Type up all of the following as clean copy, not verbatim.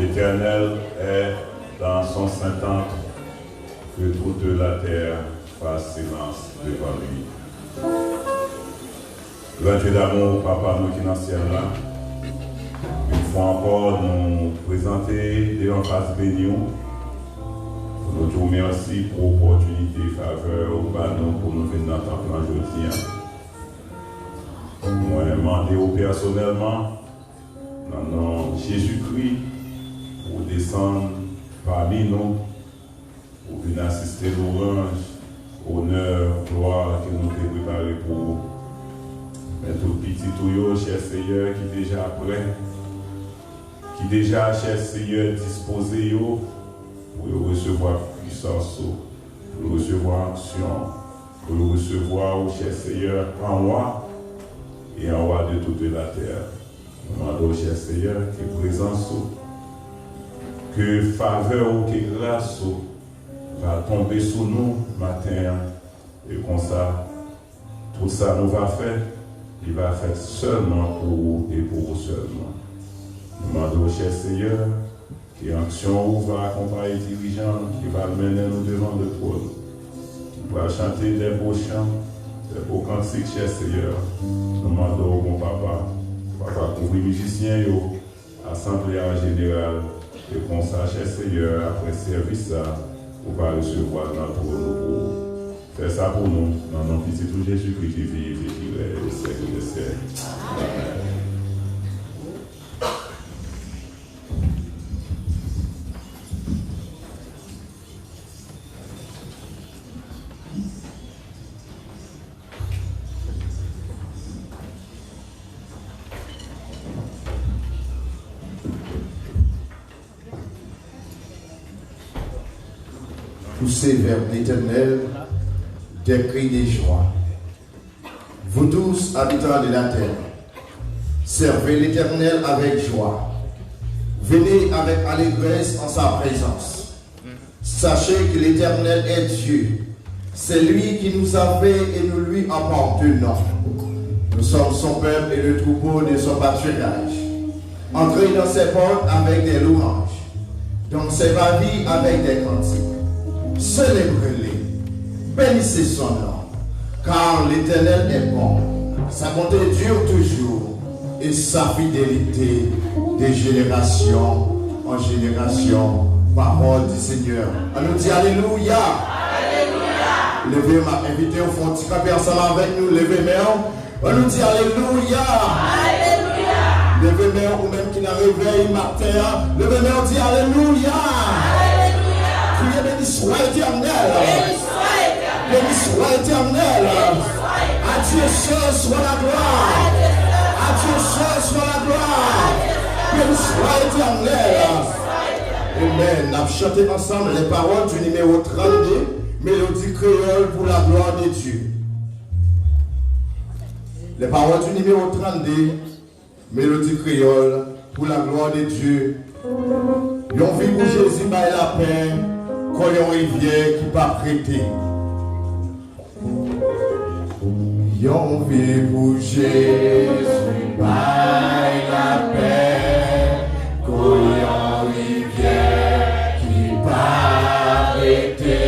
L'Éternel est dans son saint temple, que toute la terre fasse silence devant lui. Grand Dieu d'amour, Papa, nous qui dans le ciel là, une fois encore nous présenter devant face bénie. Nous te remercions pour l'opportunité, faveur, pour nous venir dans le temple aujourd'hui. Moi, je demande personnellement, dans le nom de Jésus-Christ, pour descendre parmi nous, pour venir assister l'orange, honneur, gloire que nous avons préparé pour vous. Mais tout petit tuyau, cher Seigneur, qui est déjà prêt, qui est déjà, cher Seigneur, disposé pour recevoir puissance, pour recevoir action, pour recevoir, cher Seigneur, en roi et en roi de toute la terre. Nous demandons, cher Seigneur, que présence, que faveur ou que grâce va tomber sur nous matin. Et comme ça, tout ça nous va faire, il va faire seulement pour vous et pour vous seulement. Nous demandons, cher Seigneur, que l'action va accompagner les dirigeants qui va mener nous devant le trône. Qui va chanter des beaux chants, des beaux cantiques, cher Seigneur. Nous demandons, mon papa, couvrir les musiciens, assemblée en général. Et comme ça, cher Seigneur, après service, on va recevoir notre trône pour faire ça pour nous. Dans notre petit tout Jésus-Christ qui vit et qui règne au siècle des siècles. Amen. Poussez vers l'Éternel des cris de joie. Vous tous, habitants de la terre, servez l'Éternel avec joie. Venez avec allégresse en sa présence. Sachez que l'Éternel est Dieu. C'est lui qui nous a fait et nous lui appartenons. Nous sommes son peuple et le troupeau de son pâturage. Entrez dans ses portes avec des louanges, dans ses pavillons avec des cantiques. Célébrez-les, bénissez son nom, car l'Éternel est bon, sa bonté dure toujours, et sa fidélité de génération en génération. Parole du Seigneur. On nous dit Alléluia. Alléluia. Levez ma invité au fond, tu camper ensemble avec nous, levez main. On nous dit Alléluia. Alléluia. Levez main ou même qui n'a réveillé matin, levez main, on dit Alléluia. Béni soit l'Éternel. Béni soit l'Éternel. À Dieu seul soit la gloire. À Dieu seul soit la gloire. Béni soit l'Éternel. Amen. Nous avons chanté ensemble les paroles du numéro 32, Mélodie créole pour la gloire de Dieu. Les paroles du numéro 32, Mélodie créole pour la gloire de Dieu. Yon vie pour Jésus by la paix. Quand yon rivière qui pas prêté. Yon vie pour Jésus by la paix. Quand yon rivière qui pas prêté.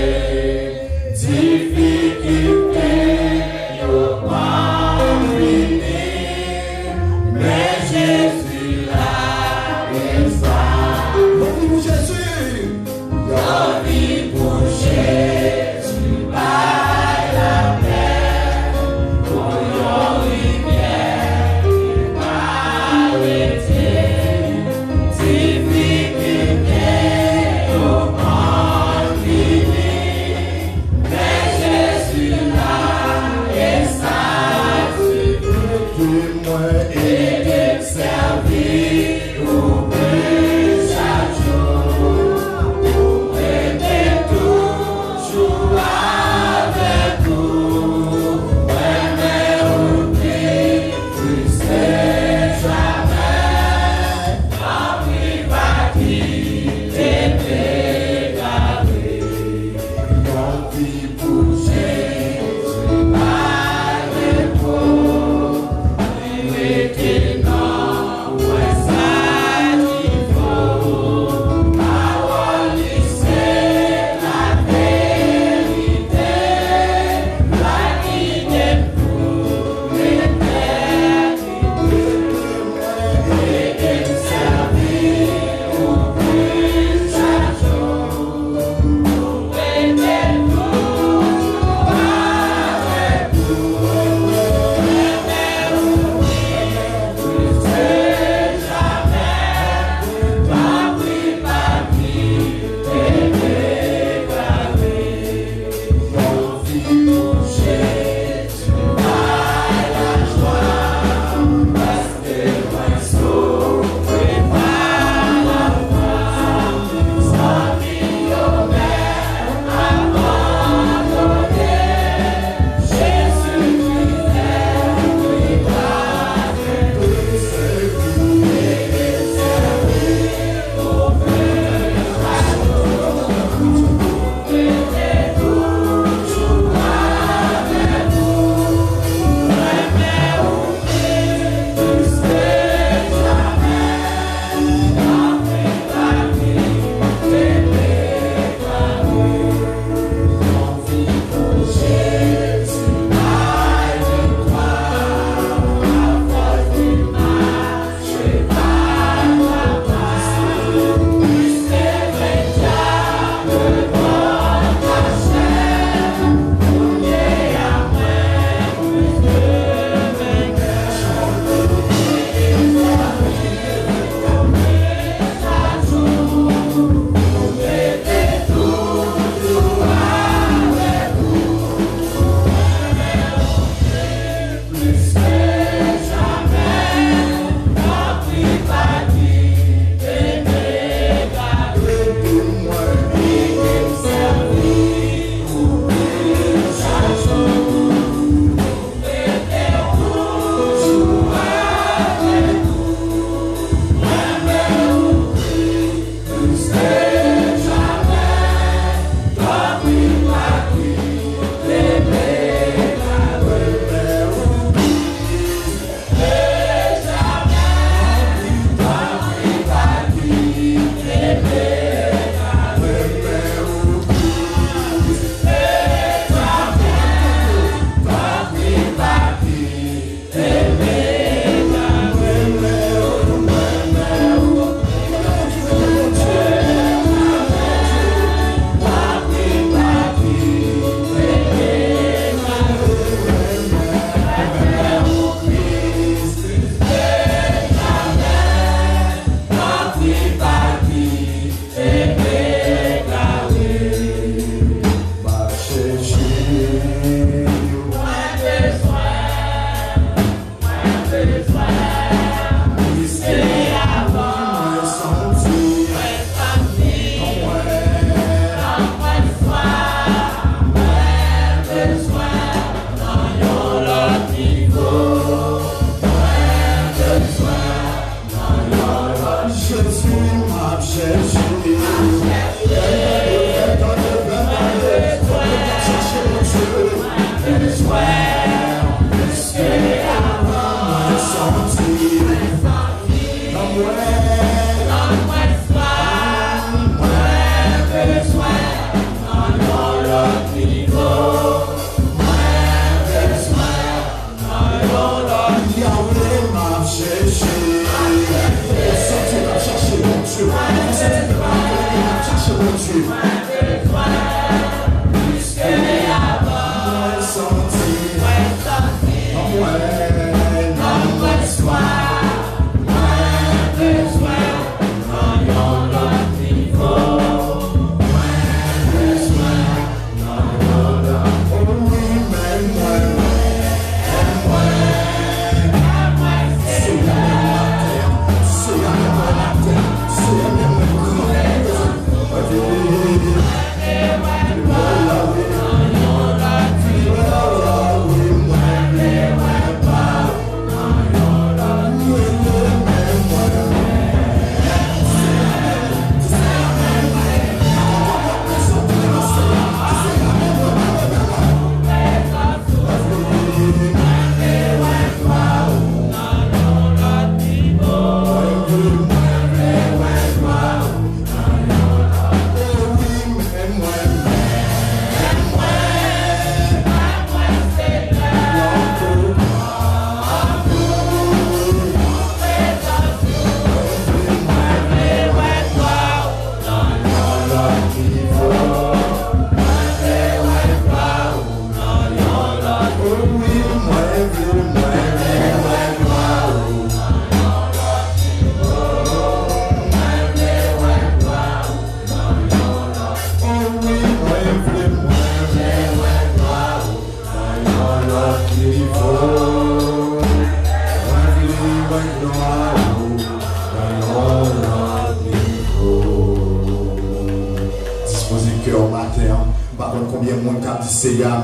Difficulté yon pas fini. Mais Jésus là est ça. Yon vie pour Jésus. Yon vie pour Jésus by la paix. Pour yon rivière qui pas prêté.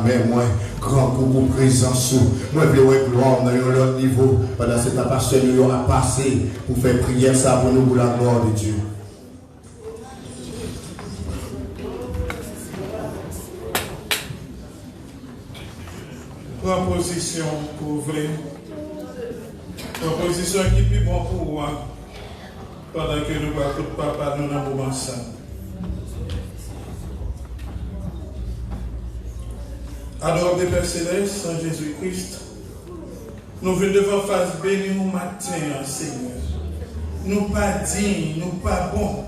Mais moi, grand pour présence, moi, je veux gloire dans l'autre niveau. Pendant cet pasteur, nous avons passé pour faire prière ça pour nous, pour la gloire de Dieu. Proposition pour vrai. Proposition qui est plus bon pour moi. Pendant que nous ne tout papa, nous n'avons pas ça. Adorable Père Céleste, en Jésus-Christ, nous venons devant face béni au matin, Seigneur. Nous pas dignes, nous pas bons.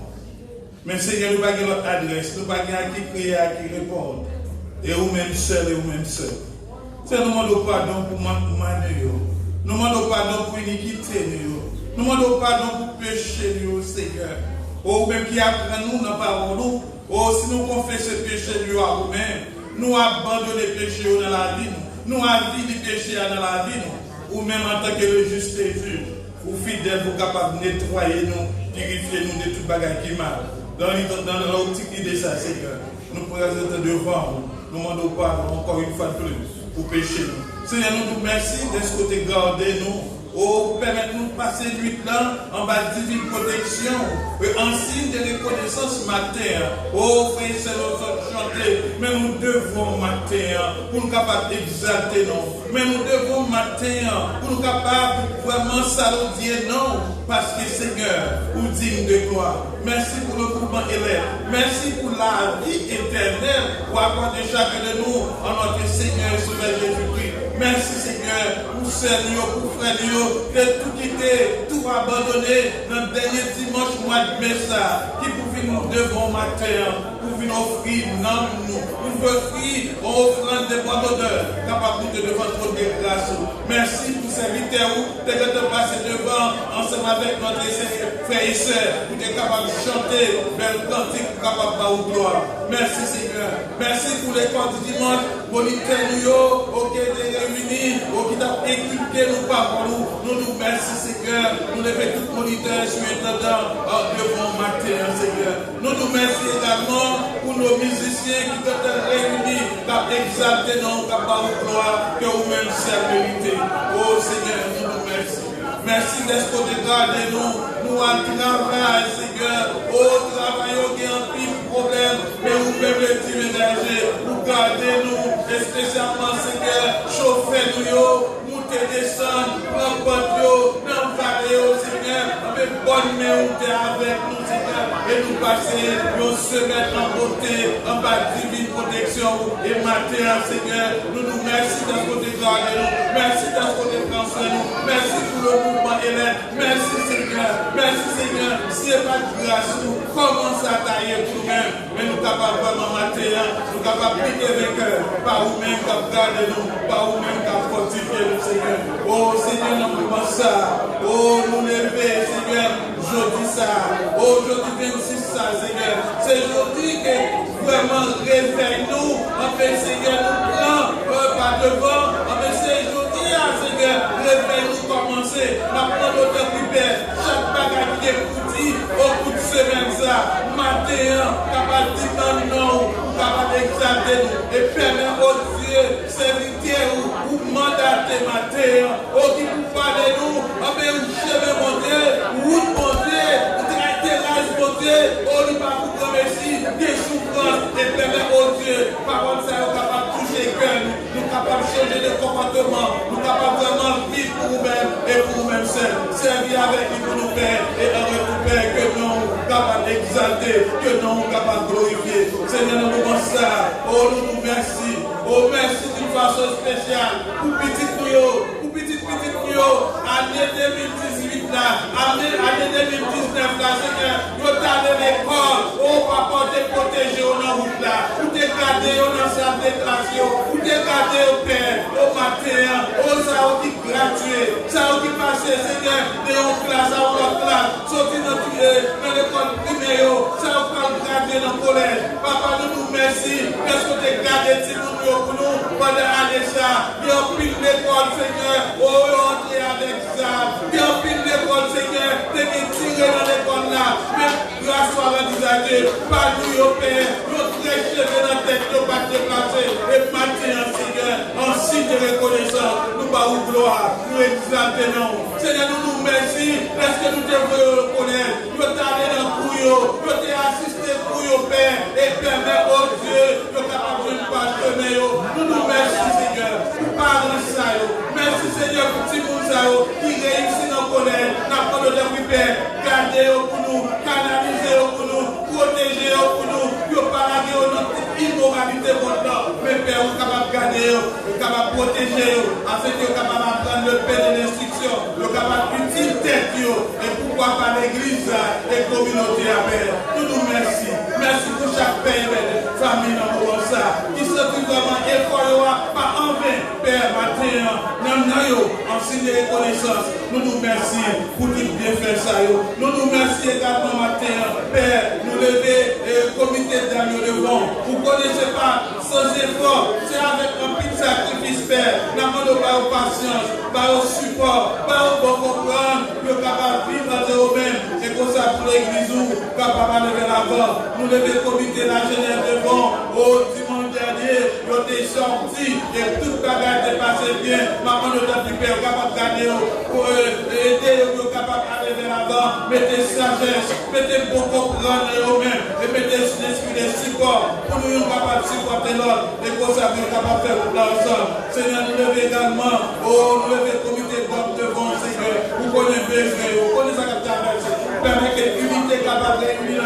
Mais Seigneur, nous pas notre adresse, nous pas à qui prier, à qui répondre. Et vous-même seul, et vous-même seul. Seigneur, nous demandons pardon pour manier. Nous demandons pardon pour iniquité. Nous demandons pardon pour péché, Seigneur. Ou même qui apprend nous dans la parole, ou si nous confessons péché à vous-même. Nous abandonnons les péchés dans la vie, nous avons les péchés dans la vie, ou même en tant que le juste et juge, ou fidèle pour capable de nettoyer nous, purifier nous de toute bagarre qui mal. Dans l'optique de ça, Seigneur, nous présentons devant nous, nous demandons pardon encore une fois de plus pour pécher nous. Seigneur, nous vous remercions de ce côté garder nous. Oh, permettez-nous de passer nuit là en bas de divine protection, en signe de reconnaissance matin. Oh, frère, c'est notre chanter, mais nous devons matin pour nous capables d'exalter non. Mais nous devons matin pour nous capables vraiment salodier non, parce que Seigneur, vous digne de gloire. Merci pour le mouvement élève. Merci pour la vie éternelle pour accorder chacun de nous en notre Seigneur et Sauveur Jésus-Christ. Merci Seigneur pour Seigneur, pour frère, de tout quitter, tout abandonner dans le dernier dimanche mois de mai qui pour nous devant matin, pour venir offrir nous, pour offrir offrande de bonne odeur, capable de devant trop de grâce. Merci pour serviteurs de passer devant ensemble avec notre frère et soeur, pour être capable de chanter belle cantique, capable de gloire. Merci Seigneur. Merci pour les corps du dimanche, moniteurs auxquels nous réunis, qui t'a équipé nous par nous. Nous nous merci Seigneur. Nous levons tout moniteur sur intendant devant matin Seigneur. Nous nous merci également pour nos musiciens qui sont réunis, qui ont exalté nos capables de gloire, que vous-même c'est vérité. Oh Seigneur, nous nous merci. Merci d'être de garder nous à travail Seigneur. Seigneur. Oh, travaillons qui ont pire problème, mais vous même les déménager, vous gardez nous, et spécialement, Seigneur, chauffez-nous, montez, descendre, prends-porte, dans le vallée, Seigneur, avec bonne main, vous êtes avec nous, Seigneur, et nous passer, nous se mettre en beauté, en bas divine protection, et matin, Seigneur, nous nous merci dans ce côté garder nous, merci dans ce côté penser nous, merci pour le mouvement élève, merci Seigneur, si ce n'est pas de grâce, nous commençons à tailler pour nous-mêmes, mais nous sommes capables vraiment mater, nous sommes capables de piquer avec eux, par vous-même qui garder nous, par vous-même qui fortifier nous, Seigneur. Oh Seigneur, nous pouvons ça, oh nous lever, Seigneur, jeudi ça, oh jeudi 26 ça, Seigneur, c'est jeudi que vraiment réveille-nous, en fait, Seigneur, nous prend par devant, en fait, c'est jeudi, Seigneur, réveille-nous commencer, maintenant notre prière, chaque bagage qui est petit, au bout de semaine ça, matin, capable de dire non, capable d'exalter nous, et permettre au Dieu, serviteur ou mandater matin, au qui vous parlez nous, en fait, vous chemin mon Dieu, vous mon Dieu, vous terrasse mon Dieu, au lieu de vous remercier, des souffrances, et permettre au Dieu, par contre, ça est capable de toucher le cœur, nous capables de changer de comportement, nous capables vraiment de vivre pour nous-mêmes et pour nous-mêmes seuls, servir avec lui pour nous faire et en retour Père que nous capables d'exalter, que nous capables de glorifier. Seigneur, nous nous ça, oh nous nous merci, oh merci d'une façon spéciale pour petit année 2018 là, année 2019 là, Seigneur, nous allons à l'école, oh papa, t'es protégé au route là, ou t'es gardé au salle de classe, ou t'es gardé au Père, au matin, oh ça qui gratuit, ça qui passe, Seigneur, de en classe à votre classe, sorti dans l'école primaire, ça va garder dans le collège. Papa, nous merci, parce que t'es gardé si nous pour nous, pendant l'année ça, il y a pile l'école, Seigneur, oh, entrer avec ça, il y a pile l'école, Seigneur, t'es tiré dans l'école là, mais grâce à la disade, pas nous, au Père, nous très cheveux dans la tête, nous pas déplacer, et maintenant, Seigneur, en signe de reconnaissance, nous pas vous gloire, nous exaltons, Seigneur, nous nous merci, parce que nous devons reconnaître, nous t'allons dans le couillot, nous t'es assisté pour au Père, et permet au Dieu, nous capables de nous parler, nous nous merci, Seigneur, par ça, merci, Seigneur, pour tout le monde qui réussit dans le collège, dans le collège de Père, gardez-le pour nous, canalisez-le pour nous, protégez-le pour nous, nous parlez notre immoralité pour nous, mais Père, vous êtes capable de garder, vous êtes capable de protéger, afin que vous êtes capable d'apprendre le paix de l'instruction, vous êtes capable d'utiliser tête, et pourquoi pas l'église et la communauté à Père. Nous nous merci. Merci pour chaque père et famille dans le monde ça, qui se trouve vraiment effort, pas en vain, Père, matin, en signe de reconnaissance. Nous nous merci pour tout bien faire ça. Nous nous merci également matin, Père, nous lever le comité d'amis devant. Vous ne connaissez pas sans effort, c'est avec un petit sacrifice, Père. Nous demandons par patience, par support, par bon comprendre, nous sommes capables de vivre dans eux-mêmes. Et pour ça, pour l'église, capable de lever l'avant. Nous lever le comité de la Genève devant. Au dimanche dernier, nous sommes sortis et toute bagarre est passée bien. Maman, nous sommes Père, capable de garder, pour aider, nous sommes capables de lever l'avant. Mettez sagesse, mettez bon comprendre eux-mêmes et mettez l'esprit de support pour nous sommes capables de supporter l'autre. Et pour ça, nous sommes capables de faire pour l'ensemble. Seigneur, nous levons également, nous levons le comité d'hommes devant, Seigneur. Vous connaissez besoin, vous connaissez ça comme ça. Permet que l'unité est capable de réunir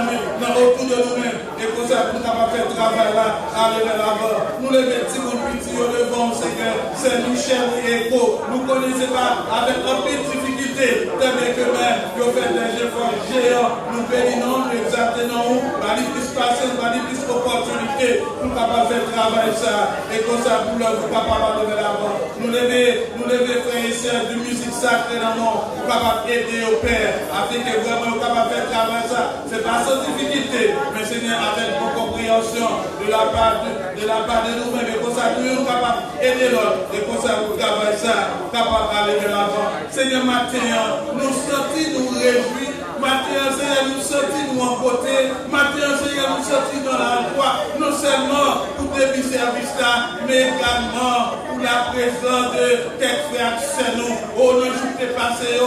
autour de nous-mêmes. Et pour ça, nous sommes capables de faire travail là, aller vers l'avant. Nous les petits au devant, Seigneur. C'est Michel et Echo. Nous ne connaissons pas avec un peu de difficulté. Tellement que même, nous faisons des efforts géants. Nous bénissons, nous exaltons, nous allons plus passer, nous allons plus d'opportunités. Nous sommes capables de faire travail ça. Et comme ça, nous sommes capables de vers l'avant. Nous lever frères et sœurs de musique sacrée dans nous. Nous sommes capables d'aider au Père. Afin que vraiment nous sommes capables de faire travail ça. Ce n'est pas sans difficulté, mais Seigneur, avec une compréhension de la part de nous-mêmes. Et comme ça, nous sommes capables d'aider l'autre. Et comme ça, nous travaillons ça, capables d'aller de l'avant. Seigneur, matin, nous sentons, nous réjouis. Matin, Seigneur, nous sentons nous en beauté. Matin, Seigneur, nous sentons dans la joie. Non seulement pour début service là, mais également pour pour la présence de tes frères, c'est nous. Oh, nous jouons tes passés,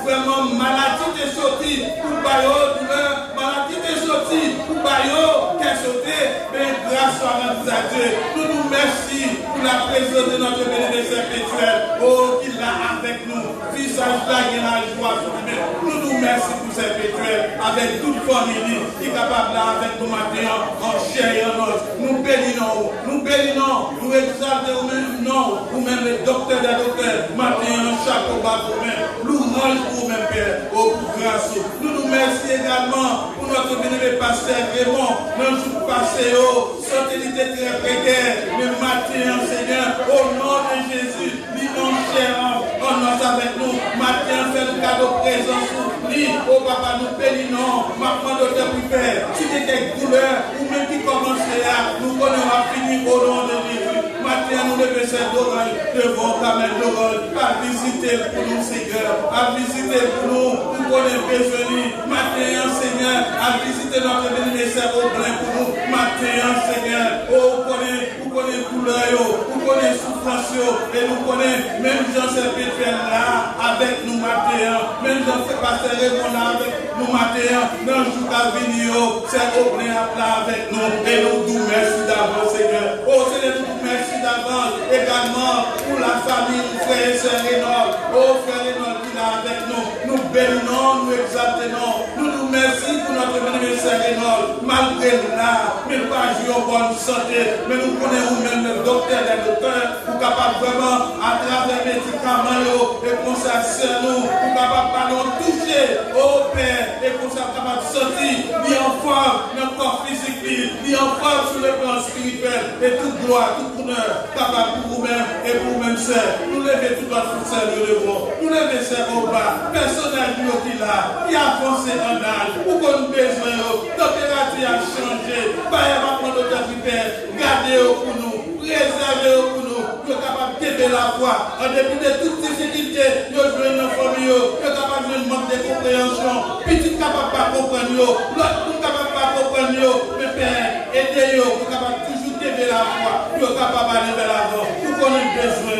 vraiment, maladie t'est sortie pour Bayo, douleur, maladie t'est sortie pour Bayo, qu'est sauté, mais grâce à notre Dieu, nous nous merci pour la présence de notre bénédiction spirituelle. Oh, qu'il a avec nous, visage là, il y a la joie sur lui-même. Nous nous merci pour cette spirituelle, avec toute famille, qui est capable là, avec nous maintenant, en chair et en os. Nous bénissons, nous exaltons nous-mêmes, non, vous-même les docteurs des docteurs, maintenant, chapeau bas vous-même, louange pour vous-même, Père, oh, pour grâce. Nous nous merci également pour notre bénévole pasteur Raymond, dans le jour passé, oh, santé très précaire, mais matin, Seigneur, au nom de Jésus, l'immense cher, on nous avec nous, matin, fait le cadeau présent sur lui, oh papa, nous bénissons, maintenant, notre Père, si tu es douleur, ou même qui commence à, nous connaissons fini au nom de Jésus. Matin, nous devons cette oreille devant ta main d'oreille, à visiter pour nous, Seigneur, à visiter pour nous connaissons besoin. Matin, Seigneur, à visiter notre bénéficiaire au plein pour nous. Matin, Seigneur, vous connaissez douleur, vous connaissez souffrance, et nous connaissons, même Jean Saint-Pétrel là, avec nous, matin, même Jean Pasteur Raymond là, avec nous, matin, dans le jour à venir, c'est au plein là avec nous, et nous nous merci d'avance, Seigneur. Oh, Seigneur, nous merci d'avance également pour la famille, frère et sœur Rénal. Oh, frère Rénal qui est là avec nous. Nous bénissons, nous exaltons, nous nous merci pour notre bénéficiaire Rénal. Malgré là, mais pas jouer en bonne santé, mais nous connaissons même le docteur des docteurs, pour capable vraiment, à travers les médicaments, et pour ça, c'est nous, pour capable pas nous toucher au Père, et pour ça, capable de sortir, ni en forme, ni en corps physique, ni en forme sur le plan spirituel, et toute gloire, toute honneur, capable pour vous-même et pour vous-même, sœur. Nous levons tout notre sœur de devant, nous levons sœur au bas, personnage qui là, qui a avancé en âge, ou qu'on besoin, température a changé, pas y avoir notre Père, gardez-le pour nous, préservez-le pour nous, nous sommes capables de la foi, en dépit de toutes ces difficultés, nous jouons nos familles, nous sommes capables de manque de compréhension, petit capable de pas comprendre, l'autre nous capable de pas comprendre, mais Père, aidez-nous, nous sommes capables toujours de la foi, nous sommes capables d'aller vers l'avant, nous connaissons besoin,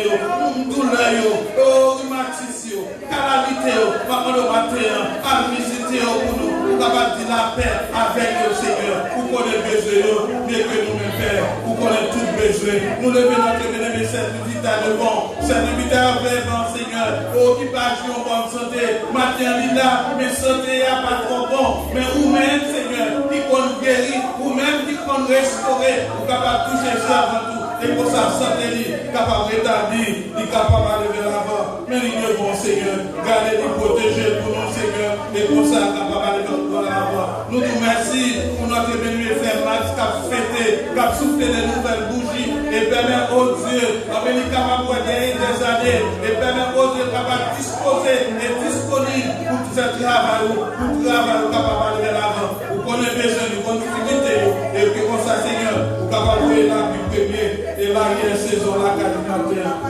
nous douleur, oh, rhumatisme, calamité, maman de matin, à visiter pour nous, nous capables de la paix avec le Seigneur, nous connaissons besoin, mieux que nous-mêmes, Père, nous connaissons tout besoin, nous levons notre bénéfice, cette visite à devant, cette visite à devant, Seigneur, oh, qui passe en bonne santé, matin, là, mais santé n'est pas trop bon, mais vous-même, Seigneur, qui compte guérir, vous-même qui compte restaurer, vous capable de toucher ça avant tout. Et pour ça, santé, capable de rétablir, capable d'aller vers l'avant. Mais il est bon, Seigneur. Gardez nous protéger pour nous, Seigneur. Et pour ça, capable d'aller vers l'avant. Nous nous merci pour notre béni frère Max qui a fêté, qui a soufflé de nouvelles bougies. Et permet au Dieu, à venir capable de gagner des années. Et permet au Dieu capable de disposer et disponible pour tout ce travail, pour travail capable d'aller vers l'avant. Vous connaissez besoin de continuité. Et puis comme ça, Seigneur, vous capable de la vie première. Et l'arrière-saison, la qualité.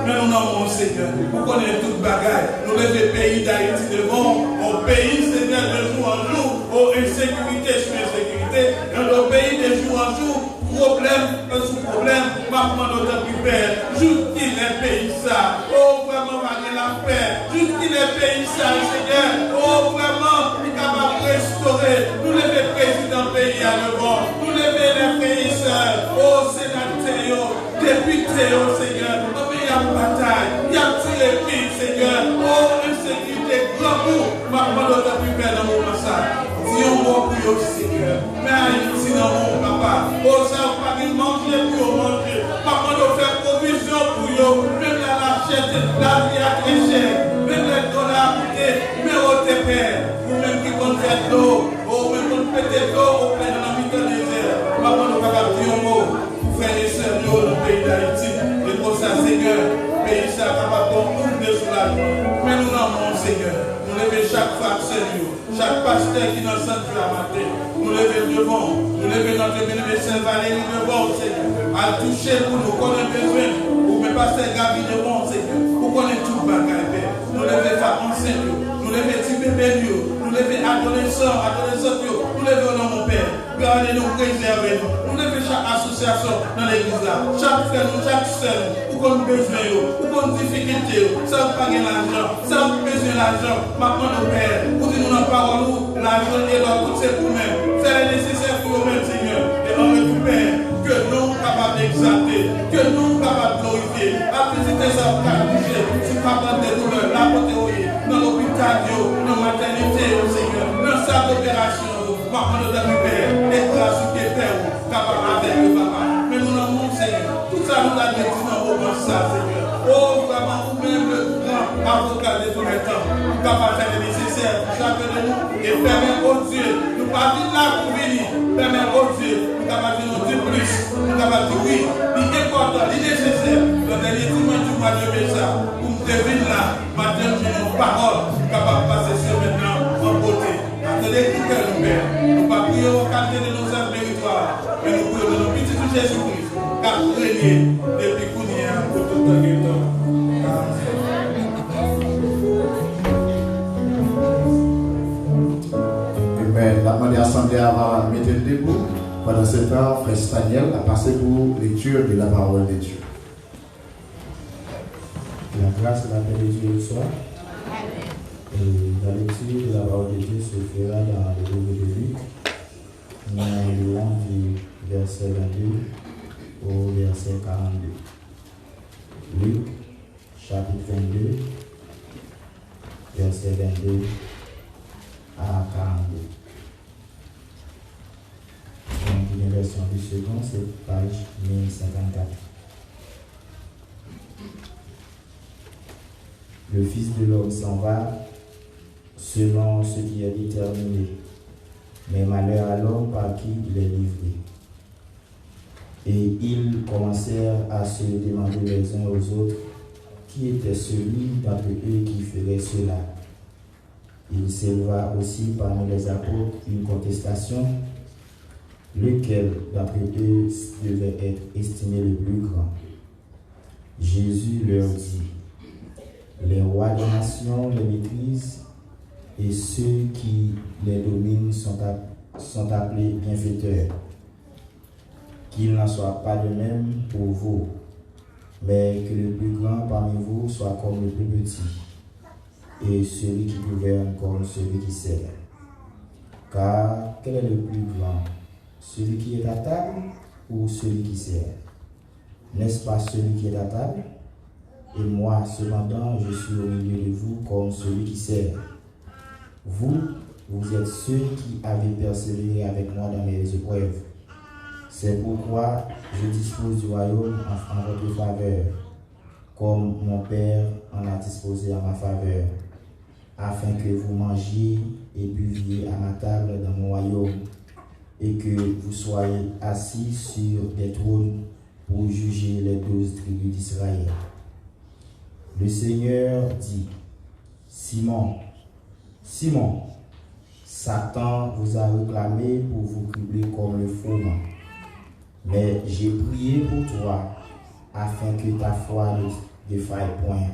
Mais nous n'avons, Seigneur, vous connaissez toute bagaille. Nous les pays d'Haïti devant, au pays, Seigneur, de jour en jour, aux insécurité sur insécurité, dans le pays de jour en jour, problème sous problème, maman notre Père, juste qu'il est pays ça, oh vraiment, malgré la paix, juste qu'il est pays ça, Seigneur, oh vraiment, il est capable de restaurer, nous les présidents pays à devant, nous les pays ça, oh sénateur, député, oh Seigneur, il y a bataille, il y a tiré pile, Seigneur, oh insécurité, grand coup, maman notre Père dans mon massacre. Dieu mot pour eux, Seigneur. Mais Haïti dans mon papa. Oh, ça va pas manger pour manger. Papa nous fait provision pour eux. Même la chèque, la vie a très cher. Même les dollars coûtés. Mais au père, vous-même qui comptez l'eau. Oh, même qu'on pète l'eau au plein de la mi-temps désert. Papa nous va dire un mot pour faire les sœurs dans le pays d'Haïti. Et pour ça, Seigneur, pays ça capable de soulager. Mais nous n'avons, Seigneur. Nous levons chaque femme, Seigneur. Chaque pasteur qui est dans le centre de la matin, nous levons devant, nous levons notre bénéficiaire Valérie devant, Seigneur, à toucher pour nous, qu'on a besoin, pour mes pasteurs Gabi devant, Seigneur, pour qu'on ait tout le bagage, nous levons femmes enceintes, nous levons petits bébés, nous levons adolescents, nous levons dans mon Père, gardez-nous, préservez-nous, nous levons chaque association dans l'église là, chaque frère, chaque sœur, qu'on besoin, pour qu'on difficulté, sans pas l'argent, sans besoin l'argent, maintenant nous Père, pour dire nous dans la parole, l'argent est là, tout c'est pour nous-mêmes. C'est nécessaire pour nous-mêmes, Seigneur. Et on veut tout Père, que nous capables d'exalter, que nous capables de glorifier, à visiter sa qualité, si capable de douleur, la côté dans l'hôpital, dans la maternité, Seigneur, dans la salle d'opération, maintenant nous devons Père, et grâce au Père, capable avec le Papa. Mais nous n'avons Seigneur, tout ça nous a dit dans vos bons ça, Seigneur. Oh, vraiment, vous-même le grand avocat de tous les temps, capable de faire le nécessaire pour chacun de nous, et permettre au Dieu, nous pas dire là pour venir, permettre au Dieu, nous capables de nous dire plus, nous capables de dire oui, l'important, nécessaire, le dernier dimanche du mois de mai, pour nous deviner là, maintenant, j'ai nos paroles, capables de passer sur maintenant en beauté. Attendez, tout cœur, nous Père, nous pas prier au quartier de nos œuvres méritoires, mais nous prions de nos petits tout Jésus-Christ, car régner depuis qu'on y est pour tout le temps. Amen. La demande assemblée à mettre debout. Pendant ce temps, frère Staniel a passé pour lecture de la parole de Dieu. La grâce et la paix de Dieu soit. Et la lecture de la parole de Dieu se fera dans le livre de Luc, nous allons du verset 22 au verset 42. Luc, chapitre 22, verset 22 à 42. Donc, une version du second, c'est page 1054. Le Fils de l'homme s'en va selon ce qui est déterminé, mais malheur à l'homme par qui il est livré. Et ils commencèrent à se demander les uns aux autres qui était celui d'entre eux qui ferait cela. Il s'éleva aussi parmi les apôtres une contestation, lequel d'entre eux devait être estimé le plus grand. Jésus leur dit: les rois des nations les maîtrisent, et ceux qui les dominent sont appelés bienfaiteurs. Qu'il n'en soit pas de même pour vous, mais que le plus grand parmi vous soit comme le plus petit, et celui qui gouverne comme celui qui sert. Car quel est le plus grand, celui qui est à table ou celui qui sert? N'est-ce pas celui qui est à table? Et moi, cependant, je suis au milieu de vous comme celui qui sert. Vous êtes ceux qui avez persévéré avec moi dans mes épreuves. C'est pourquoi je dispose du royaume en votre faveur, comme mon Père en a disposé en ma faveur, afin que vous mangiez et buviez à ma table dans mon royaume, et que vous soyez assis sur des trônes pour juger les 12 tribus d'Israël. Le Seigneur dit: Simon, Simon, Satan vous a réclamé pour vous cribler comme le froment. Mais j'ai prié pour toi, afin que ta foi ne défaille point.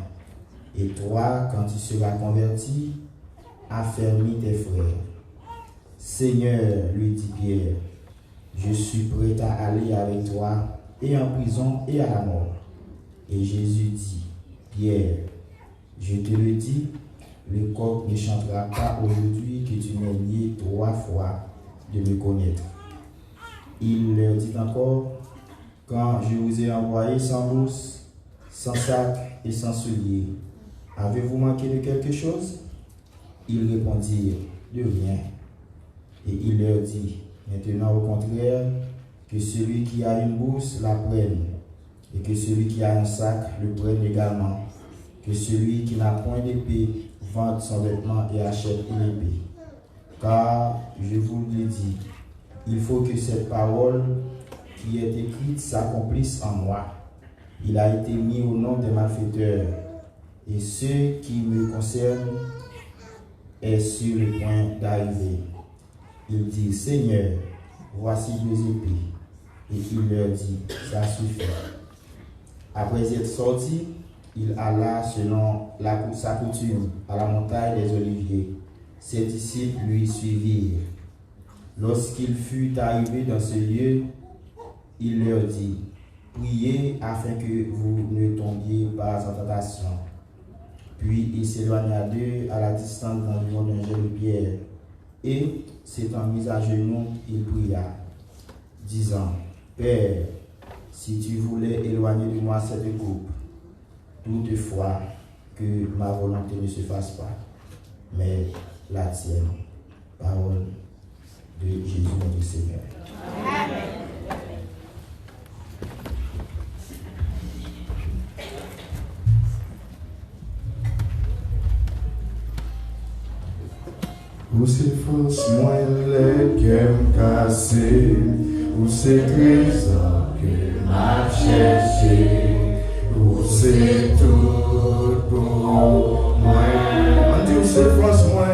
Et toi, quand tu seras converti, affermis tes frères. Seigneur, lui dit Pierre, je suis prêt à aller avec toi, et en prison, et à la mort. Et Jésus dit: Pierre, je te le dis, le coq ne chantera pas aujourd'hui que tu m'aies nié 3 fois de me connaître. Il leur dit encore: quand je vous ai envoyé sans bourse, sans sac et sans souliers, avez-vous manqué de quelque chose? Ils répondirent: de rien. Et il leur dit: maintenant au contraire, que celui qui a une bourse la prenne, et que celui qui a un sac le prenne également, que celui qui n'a point d'épée vende son vêtement et achète une épée. Car, je vous le dis, il faut que cette parole qui est écrite s'accomplisse en moi. Il a été mis au nom des malfaiteurs, et ce qui me concerne est sur le point d'arriver. Il dit: Seigneur, voici 2 épées. Et il leur dit: ça suffit. Après être sorti, il alla selon sa coutume à la montagne des Oliviers. Ses disciples lui suivirent. Lorsqu'il fut arrivé dans ce lieu, il leur dit: Priez afin que vous ne tombiez pas en tentation. Puis il s'éloigna d'eux à la distance d'environ d'un jet de pierre. Et, s'étant mis à genoux, il pria, disant, Père, si tu voulais éloigner de moi cette coupe, toutefois que ma volonté ne se fasse pas, mais la tienne. Parole de Jésus notre Seigneur. Amen. Où c'est force moi les cœurs cassés, où c'est trésor que m'a cherché, où c'est tout pour moi. On dit où c'est force moi,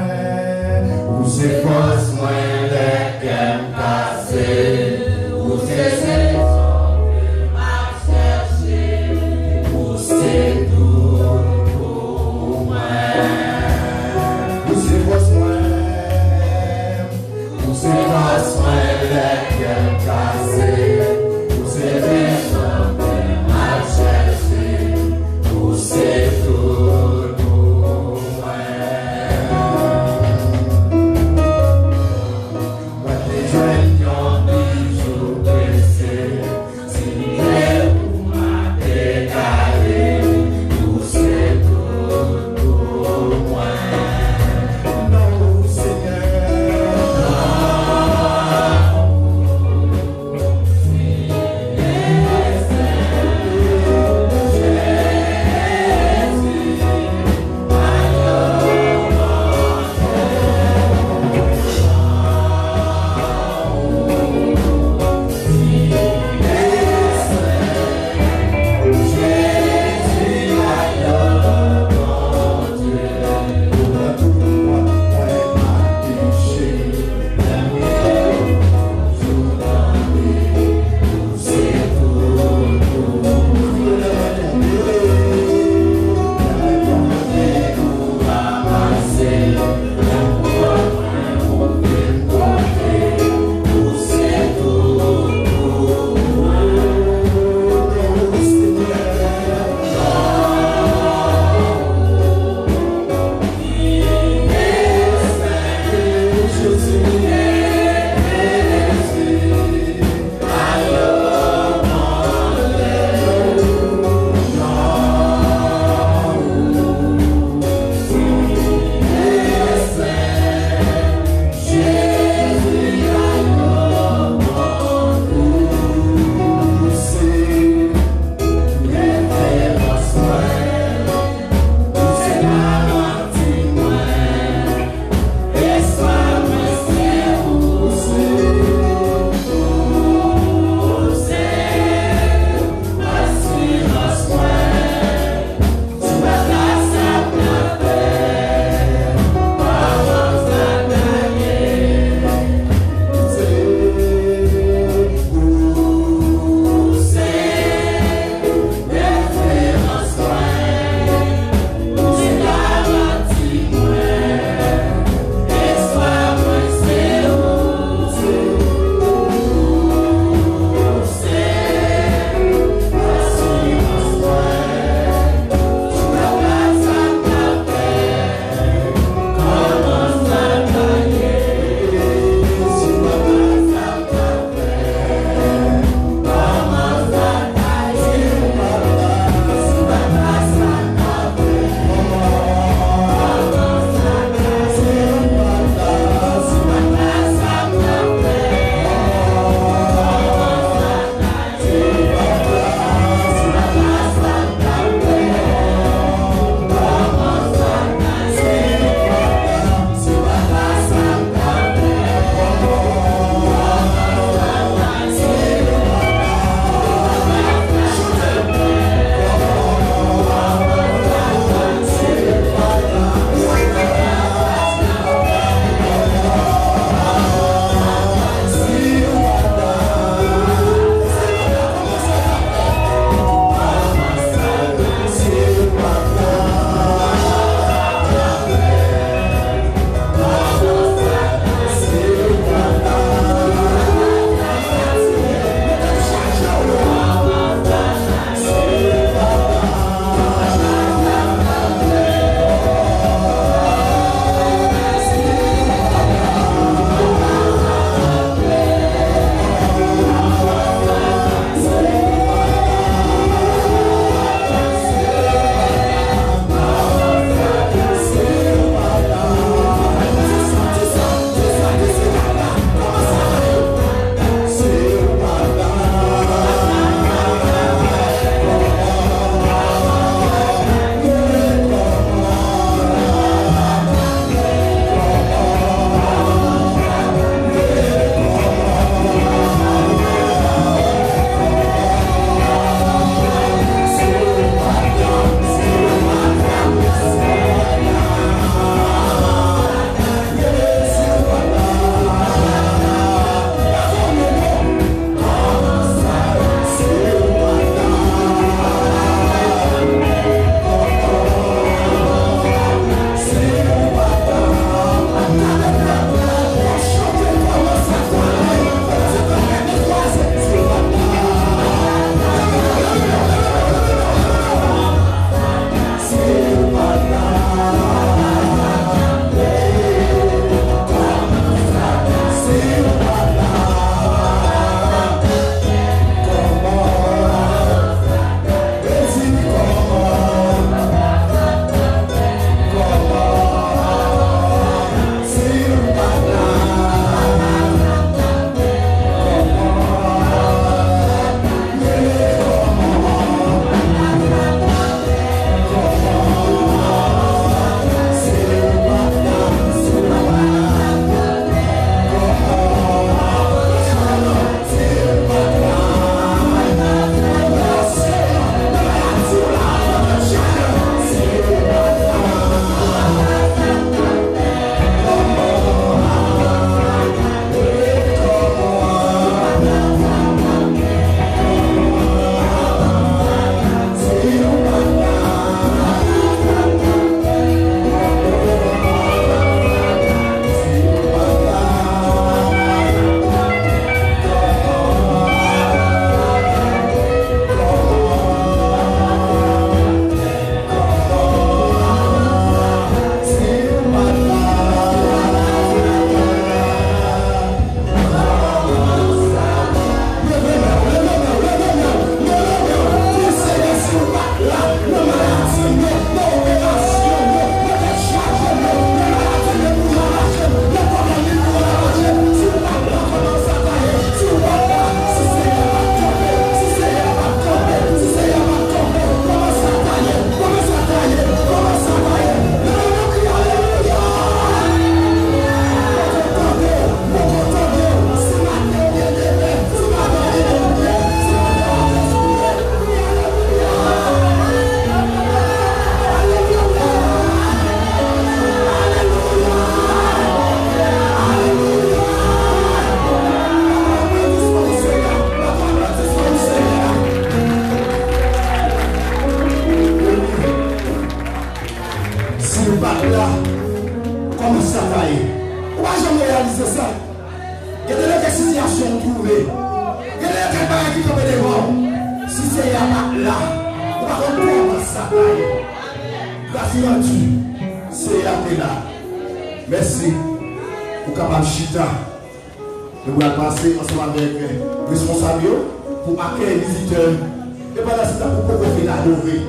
où c'est force moi les cœurs cassés, où c'est trésor que m'a cherché, où c'est tout pour moi. Où c'est force moi. C'est parce que les cœurs cassés, où c'est raison de m'a cherché, où c'est tout pour moi. trouver. Il y a des gens qui tombent devant. Si c'est là, on va comprendre ça. Grâce à Dieu, c'est là. Merci. Pour capable chita. Nous allons passer ensemble avec les responsables pour accueillir les visiteurs. Et pendant ce temps, pour qu'on finisse adorer.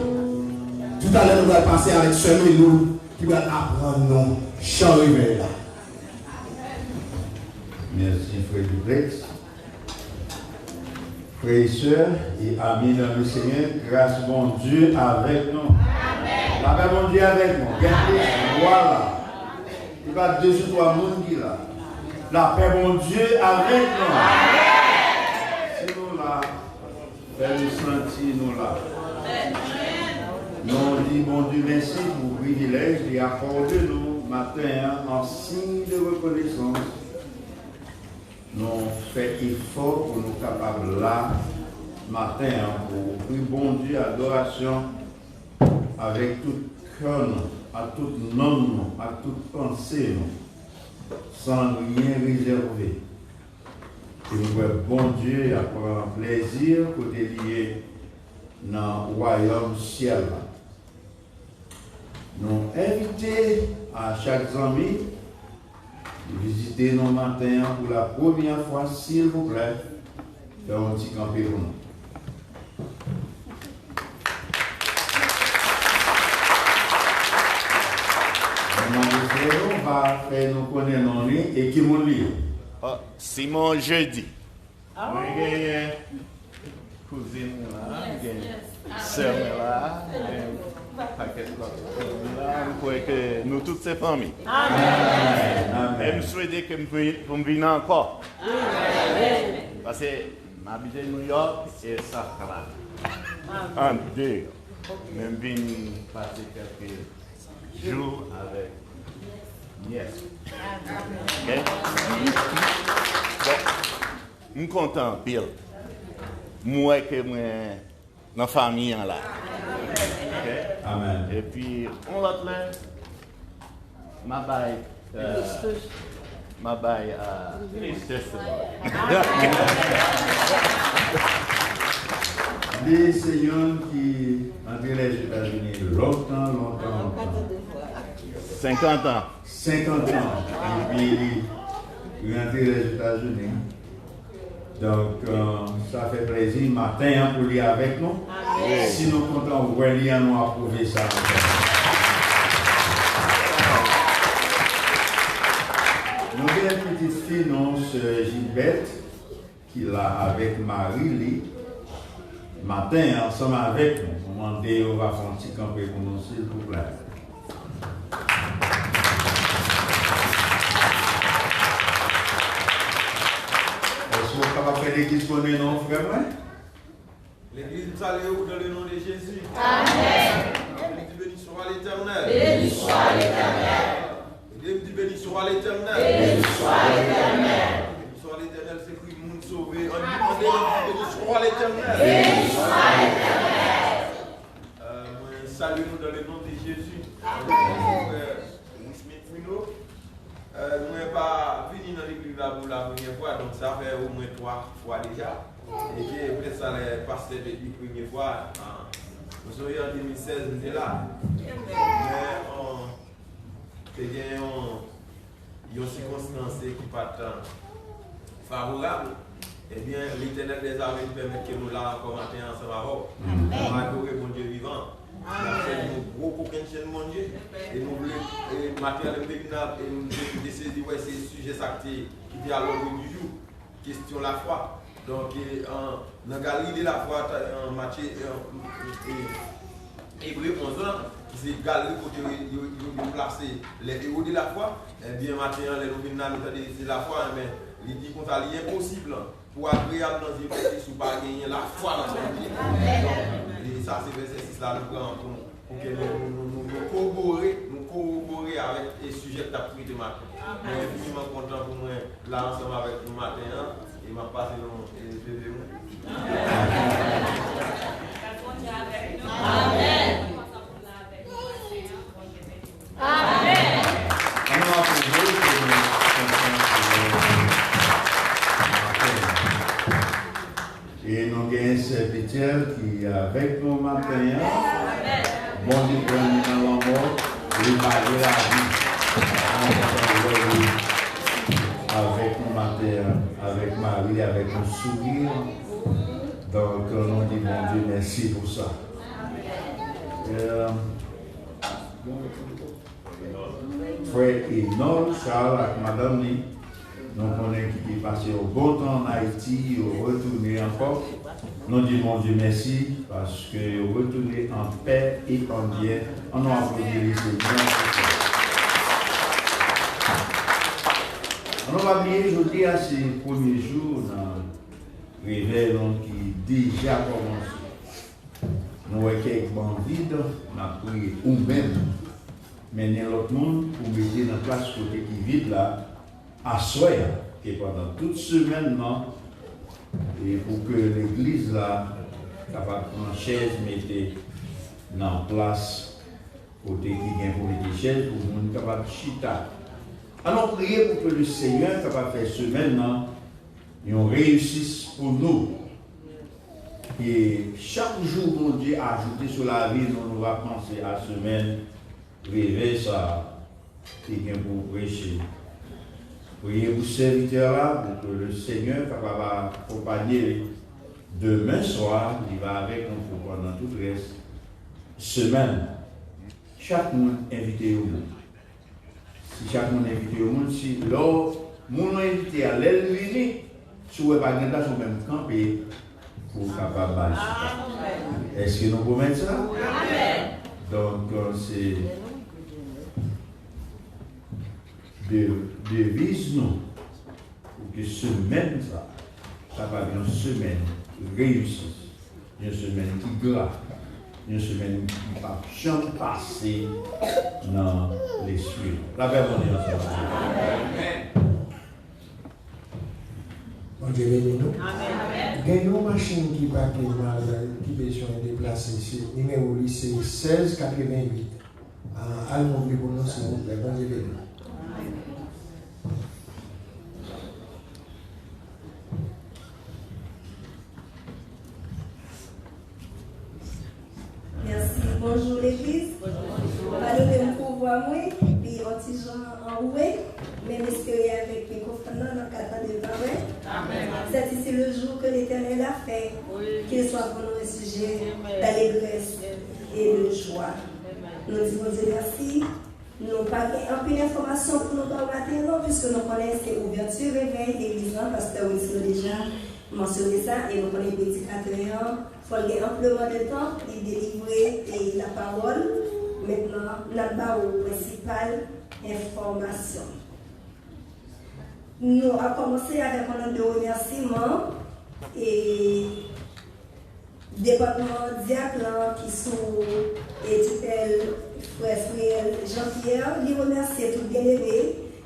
Tout à l'heure, nous allons passer avec ce Melou qui va apprendre nos chants réveillés là. Merci Frère Duplex. Frères et sœurs et amis dans le Seigneur, grâce mon Dieu avec nous. Amen. La paix mon Dieu avec nous. Voilà. Il y a 2 ou 3 personnes qui sont là. La paix mon Dieu avec nous. Amen. Si nous là, fais-nous sentir nous là. Nous disons mon Dieu merci pour le privilège d'accorder nous matin en signe de reconnaissance. Nous faisons effort pour nous capables là, matin, pour prier bon Dieu, adoration, avec tout cœur, à tout nom, à toute pensée, sans rien réserver. Et nous voyons bon Dieu, avoir un plaisir pour te lier dans le royaume ciel. Nous invitons à chaque ami visiter nos matins pour la première fois, s'il vous plaît, faire un petit campé pour nous. On va faire nous connaître nos lignes et qui m'ont lu. Simon Jeudi. Oui, cousine là, sœur là, paquet là, Que nous toutes ces familles. Amen. Et je souhaite que vous venez encore. Parce que j'habite à New York et ça va. En deux. Même venir passer quelques jours avec Yes. Ok? Bon, je suis content, Bill. Moi que moi dans la famille là. Okay? Amen. Et puis, on l'autre là, ma baille, Les seigneurs qui ont entré les États-Unis longtemps. 50 ans. 50 ans. Et puis, ils ont entré les États-Unis. Donc, ça fait plaisir matin pour lire avec nous. Amen. Si nous comptons voir lire, nous approuver ça. Nous avons une petite fille, non, Gilberte, qui est là avec Marie-Lie. Matin, ensemble avec nous. On va faire un petit campé pour nous, s'il vous plaît. Est-ce qu'on va faire l'église qu'on est, non, frère? L'église salue dans le nom de Jésus. Amen. L'église béni soit l'Éternel. Béni soit l'Éternel. L'église béni soit l'Éternel. Béni soit l'Éternel. Béni soit l'Éternel, c'est Christ, monde sauvé. On dit béni soit l'Éternel. Béni soit l'Éternel. Salut-nous dans le nom de Jésus. Nous n'avons pas fini dans l'église pour la première fois, donc ça fait au moins 3 fois déjà. Et puis après ça, les pasteurs de la première fois, nous sommes en 2016, nous étions là. Mais il y a une circonstance qui n'est pas favorable. Eh bien, l'Éternel des armées permet que nous là encore matin ensemble avant. On va adorer mon Dieu vivant. On a fait un gros coquin de mon Dieu. Et nous voulons matériel et nous décider ouais, c'est le sujet qui est à l'ordre du jour. Question la foi. Donc, dans la galerie de la foi, en Matthieu Hébreu 11 ans, c'est une galerie pour placer les héros de la foi. Eh bien, maintenant, les nominaux de la foi, mais il dit qu'on a l'impossible pour agréable dans une vie qui ne pas gagner la foi dans son vie. Et ça, c'est verset 6 là, nous prenons pour que nous corroborer avec les sujets que tu as pris de matin. Je suis infiniment content pour moi, là, ensemble avec nous matin. Il m'a passé le bébé. Amen. Amen. Et nous avons un serviteur qui est avec nous maintenant. Bon Dieu, pour nous dans l'amour, il va aller la vie. Avec nous matin, avec Marie, avec un sourire. Donc, nous disons bon Dieu, merci pour ça. Frère Enol, Charles, avec Madame Lee, nous connaissons qui est passé au bon temps en Haïti, au retourner encore. Nous disons bon Dieu merci parce que retourner en paix et en bien, on a applaudi les Seigneurs. On va oublier aujourd'hui à ces premiers jours dans le réveil qui déjà commencé. Nous avons quelques bancs vides, nous avons prié ou même mener l'autre monde pour mettre dans place côté qui vide là, à soi, et pendant toute semaine, non, et pour que l'église là, capable de prendre chaise, mettre dans place côté qui vient pour mettre chaise, pour le monde capable de chita. Alors priez pour que le Seigneur capable de faire semaine, non, on réussisse pour nous. Et chaque jour, mon Dieu, ajouté sur la vie, nous va penser à semaine, réveiller ça, qui vient pour prêcher. Priez pour ce serviteur-là, pour que le Seigneur capable d'accompagner demain soir, il va avec nous pour pendant tout le reste. Semaine, chaque monde invité au monde. Si chaque monde invité au monde, si l'autre, mon invité à l'aile venir, si vous n'avez pas de temps, même camper pour capable de Est-ce que nous pouvons mettre ça? Amen. Donc, c'est devise nous pour que semaine ça va être une semaine réussie, une semaine qui grave, une semaine qui va jamais passer dans l'esprit. La paix mon Dieu. Bon Dieu bénis nous. Il y a une machine qui va qui besoin de déplacer ici. Numéro lycée 1688. Allons pour nous s'il vous plaît. Bon Dieu bénis. Merci. Bonjour l'église. Pas de pouvoir moi, puis on petit gens en roué, mais espérer avec mes confrères dans le cadre de Amen. C'est ici le jour que l'Éternel a fait, qu'il soit pour nous un sujet d'allégresse et de joie. Nous disons Dieu merci. Nous n'avons pas un peu d'informations pour nous dans le matin, puisque nous connaissons l'ouverture réveil l'église, parce que nous avons déjà mentionné ça, et nous connaissons les prédicateurs. Il faut avoir amplement de temps pour délivrer la parole. Maintenant, nous avons aux principales informations. Nous avons commencé avec un nombre de remerciements et département diacre qui sont tutelle frère Jean-Pierre, lui remercier tout bien-aimé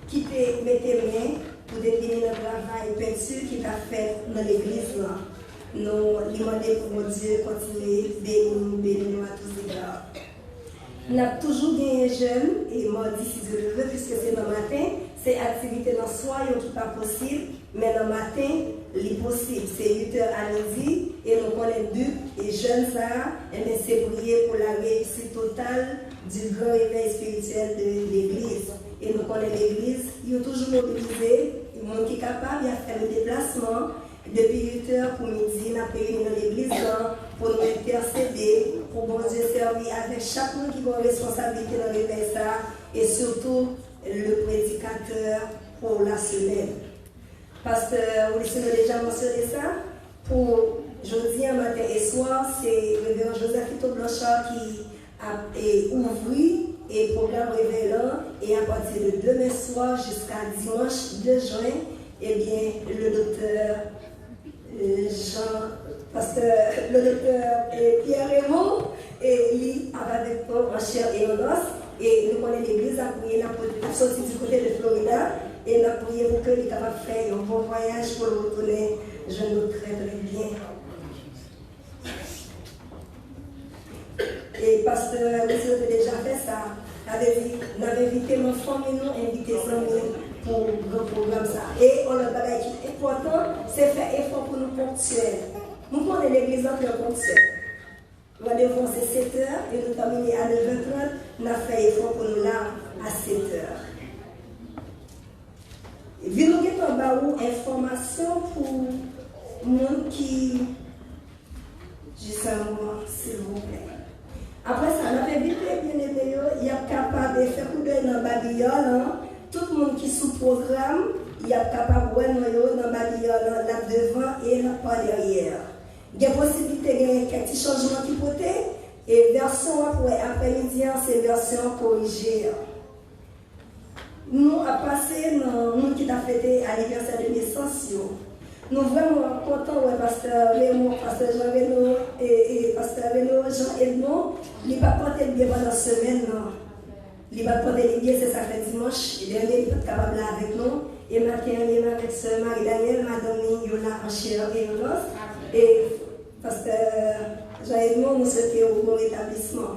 qui te mettait main pour définir le travail peinture qui t'a fait dans l'église. Nous demandons pour Dieu continuer bénir à tous égards. Nous avons toujours gagné jeune et mardi si Dieu le veut, puisque c'est le matin, c'est activité dans le soir, qui n'est pas possible, mais le matin, c'est possible. C'est 8h à midi et nous connaissons but et jeunes ça, et c'est prier pour la réussite totale du grand réveil spirituel de l'église. Et nous connaissons l'église, ils ont toujours mobilisé, le monde qui est capable, il a fait le déplacement. Depuis 8h pour midi, nous avons réuni dans l'église pour nous intercéder, pour bon Dieu servir avec chaque monde qui a une responsabilité dans le réveil ça, et surtout le prédicateur pour la semaine. Pasteur Wilson a déjà mentionné ça. Pour jeudi, matin et soir, c'est le révérend Joseph Ito Blanchard qui a ouvert et programme révélant, et à partir de demain soir jusqu'à dimanche 2 juin, eh bien, le docteur le docteur Pierre Raymond, et lui avec nous en chair et en os, et nous connaissons l'église, a prié pour sortir du côté de Florida, et nous avons prié pour que lui capable de faire un bon voyage pour le retourner. Je nous très très bien. Et pasteur, monsieur a déjà fait ça. Nous avons invité nos familles, nous invité nos amis pour le programme ça. Et on a un bagage qui est important, c'est faire effort pour nous ponctuels. Nous prenons l'église entre le concert. Rendez-vous c'est 7h et nous terminons à 9h30. Nous avons fait effort pour nous là à 7h. Nous avons une information pour les gens qui. Juste un moment, s'il vous plaît. Après ça, on a fait vite, bien aimé, il y a capable de faire coup d'œil dans Babylone. Tout le monde qui est sous programme, il y a capable de voir dans Babylone, là devant et là par derrière. Il y a possibilité de gagner quelques petits changements qui peut être. Et version après-midi, c'est version corrigée. Nous avons passé dans le monde qui a fêté l'anniversaire de naissance. Nous sommes vraiment contents, Pasteur Léon, Pasteur Jean Reno et Pasteur Reno, Jean Edmond. Il n'a pas porté le bien pendant la semaine. Il n'a pas porté le bien, c'est ça fait dimanche. Et dernier, il n'est pas capable là avec nous. Et matin, il est avec Sœur Marie-Daniel, Madame Yola en chair et en os. Et Pasteur Jean Edmond, nous souhaitons au bon rétablissement.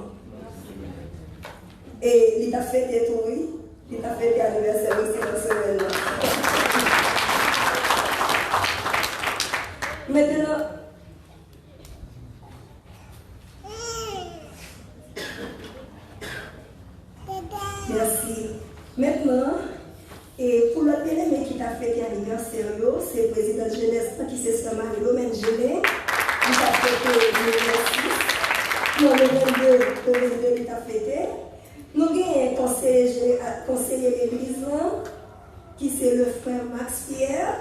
Et il a fêté tout, oui. Il a fêté l'anniversaire aussi dans la semaine. Maintenant, merci. Maintenant, et pour l'autre élément qui t'a fait l'anniversaire, c'est le président de jeunesse qui s'est seulement Romain Gelé, qui t'a fêté le 26. Non, le 22 qui t'a fêté. Nous avons un conseiller de l'église qui c'est le frère Max Pierre.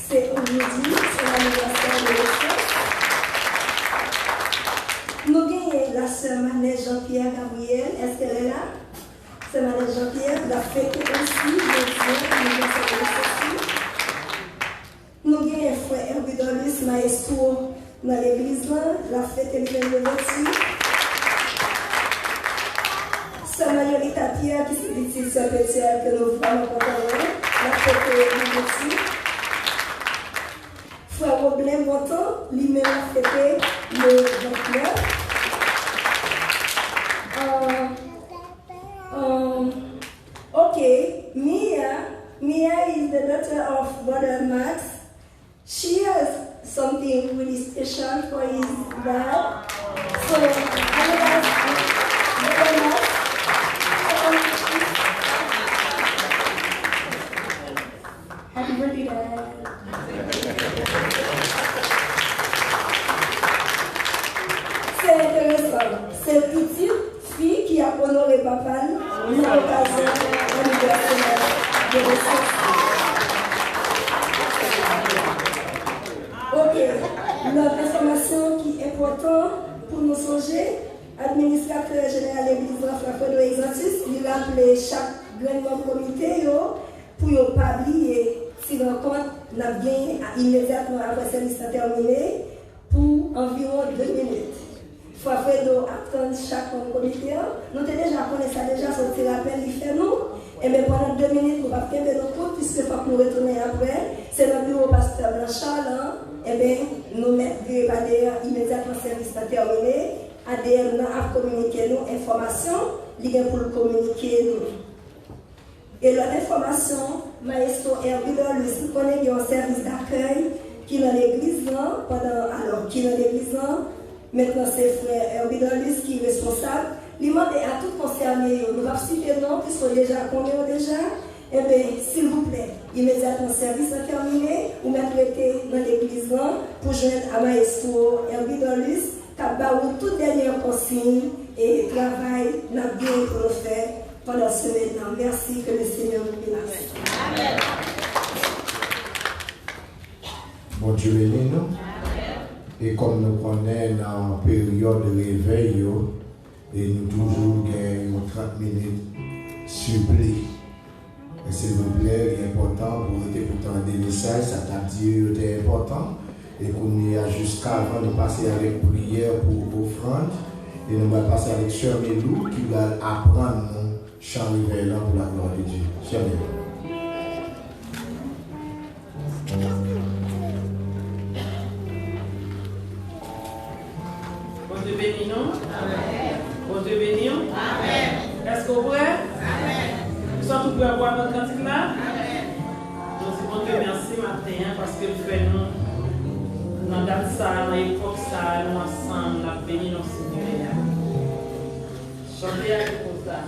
C'est aujourd'hui, c'est l'anniversaire de l'église. Nous avons la sœur Manette Jean-Pierre Gabriel. Est-ce qu'elle est là? C'est Manette Jean-Pierre. La fête aussi, l'anniversaire de l'église. Nous avons un frère Herbidolus Maestro dans l'église. La fête est le 28. Sœur Mariolita Pierre, qui est petite sœur Pétière, que nous vraiment contents. La fête est le 28. Frère Roblin Montant, lui-même a fêté le 29. Okay, Mia is the daughter of Brother Max. She has something really special for his dad. So, Brother Max, happy birthday, Dad. C'est intéressant. C'est une petite fille qui a honoré papa dans l'occasion de l'anniversaire de naissance. Ok. L'autre information qui est importante pour nous songer, administrateur général de l'église François de Exantis, il a appelé chaque grand comité pour ne pas oublier si rencontre n'a bien immédiatement après service terminé pour environ 2 minutes. Il faut attendre chaque comité. Nous avons déjà connaissons ça déjà sur le rappel, il fait nous. Et bien pendant 2 minutes, nous ne pouvons pas faire nos comptes puisque faut nous retourner après. C'est notre bureau pasteur Blanchard. Et bien nous mettons immédiatement service terminé. ADM a communiqué nos informations, il pour le communiquer nous. Et l'autre information, Maestro Herbidolus, nous connaissons un service d'accueil qui est dans l'église, qui est dans l'église. Maintenant, c'est frère Herbidolus qui est responsable. Il demande à tout concerné, nous allons citer non, qui sont déjà combien déjà. Eh bien, s'il vous plaît, immédiatement, service terminé, ou mettre dans l'église pour joindre à Maestro Herbidolus, qui a toute dernière consigne et travail n'a bien pour le faire pendant ce moment. Merci, que le Seigneur nous bénisse. Amen. Bon Dieu bénit nous. Et comme nous connaissons dans la période de réveil, et nous toujours gagnons 30 minutes supplémentaires. Et s'il vous plaît, il est important pour vous écouter des messages, ça t'a dit que c'est important. Et qu'on y a jusqu'à avant de passer avec prière pour offrande. Et nous allons passer avec Sœur Melou qui va apprendre nous chant réveillant pour la gloire de Dieu. Sœur Melou. Bon Dieu béni nous. Amen. Bon Dieu béni nous. Amen. Est-ce que vous prêts? Amen. Nous sommes tous prêts à voir notre cantique là? Amen. Nous disons bon Dieu merci matin parce que vous faites nous dans date ça, dans l'époque, ça, nous ensemble, la béni nos Seigneur. Chantez avec nous ça.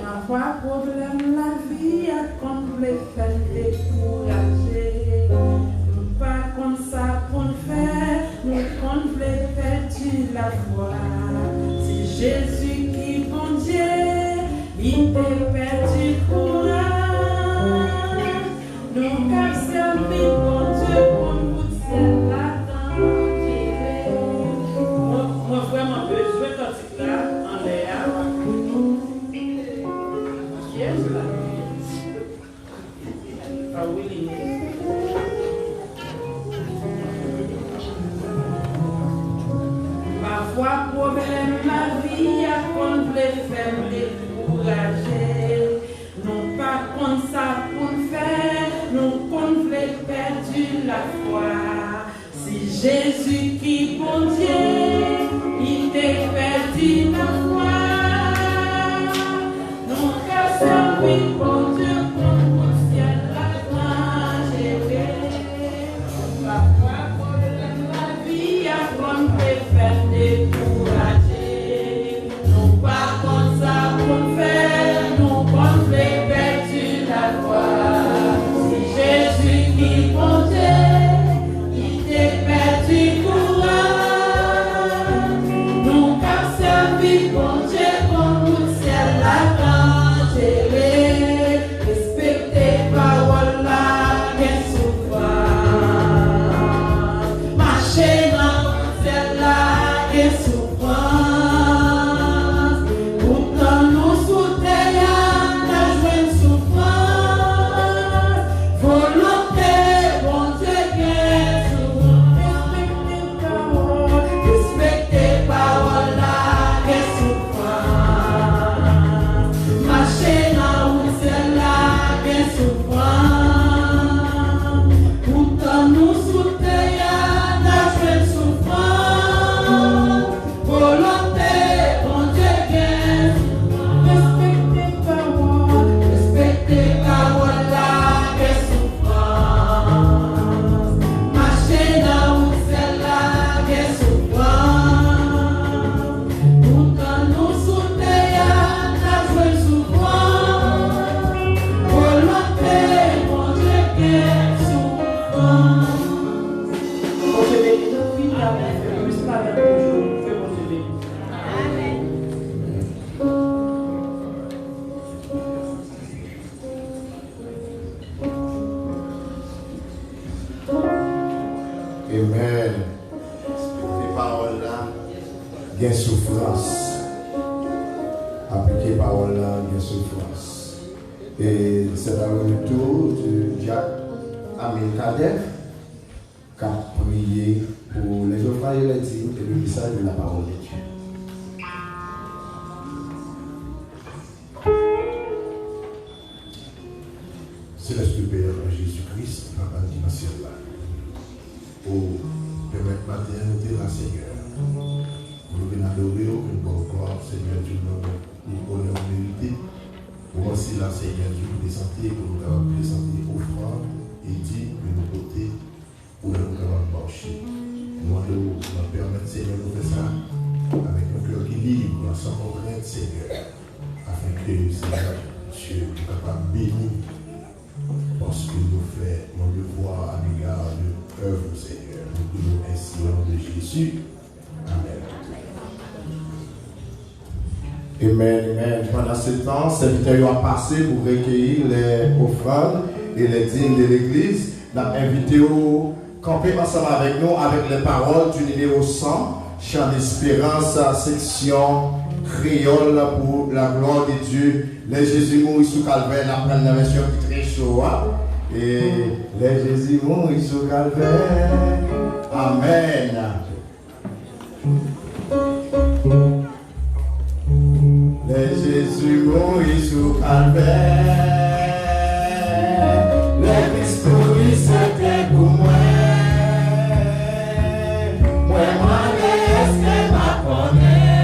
Parfois, problème, la vie a complètement découragé. Nous pas comme ça pour nous faire, nous complètement perdu la foi. C'est Jésus qui, bon Dieu, il t'a perdu courage. Nous qu'à servir, bon Dieu, pour nous ciel là-dedans. Moi, vraiment, je vais t'en dire là, en l'air. Parfois, problème, la vie a complètement fait décourager. Non pas comme ça pour faire, nous complètement perdu la foi. C'est Jésus qui, bon Dieu, il t'a perdu la foi. Nous qu'à servir, bon Dieu, pour le ciel là-dedans, parfois, problème, la vie a complètement découragé. Non pas comme ça pour faire, nous complètement perdu la foi. C'est Jésus qui, bon Dieu, il t'a perdu courage. Nous qu'à servir, bon Dieu, pour le ciel là-dedans. Respectez parole là, qu'elle souffre. Marchez dans celle-là, qu'elle souffre. Pourtant nous sous terre, la joie souffrance. Volonté, bon Dieu, qu'elle souffre. Respectez parole là, qu'elle souffre. Marchez dans celle-là, qu'elle souffre. Pourtant nous sous terre, la joie souffrance. Volonté, bon Dieu, qu'elle respectez parole là, qu'elle souffrance. Marchez dans celle-là, qu'elle souffrance. Pourtant nous sous terre, la joie souffrance. Volonté, bon Dieu, qu'elle souffrance. Bon Dieu béni, nous finissons avec le plus pas toujours. Fais bon Dieu béni. Amen. Ces paroles-là, il y a souffrance. Appliquer paroles-là, il y a souffrance. Et c'est dans le tour de Jacques Amin Kadef qui a prié pour les offrandes et les dîmes et le message de la parole de Dieu. Céleste Père Jésus-Christ, Papa qui dans le ciel là, pour permettre matin de la Seigneur. Nous venons adorer une bonne corps, Seigneur Dieu, nous honneur mérité. Pour aussi la Seigneur Dieu, nous présenter, pour nous avoir présenté offrande et dit que nous côtés pour nous avoir marché. Nous allons nous permettre, Seigneur, de faire ça avec un cœur qui libre, sans contrainte, Seigneur, afin que Seigneur Dieu soit capable de bénir. Parce que nous faisons mon devoir à l'égard de l'œuvre, Seigneur. Nous prions ainsi au nom de Jésus. Amen. Amen, amen. Pendant ce temps, le serviteur a passé pour recueillir les offrandes et les dîmes de l'Église. Nous avons invité au camper ensemble avec nous avec les paroles du numéro 100, Chant d'espérance, section créole pour la gloire de Dieu. Les Jésus mourit sous calvaire, la prenne la version qui est très chaud. Et les Jésus mourit sous calvaire. Amen. Les Jésus mourit sous calvaire. Les histories c'était pour moi. Moi, est-ce que ma connaît?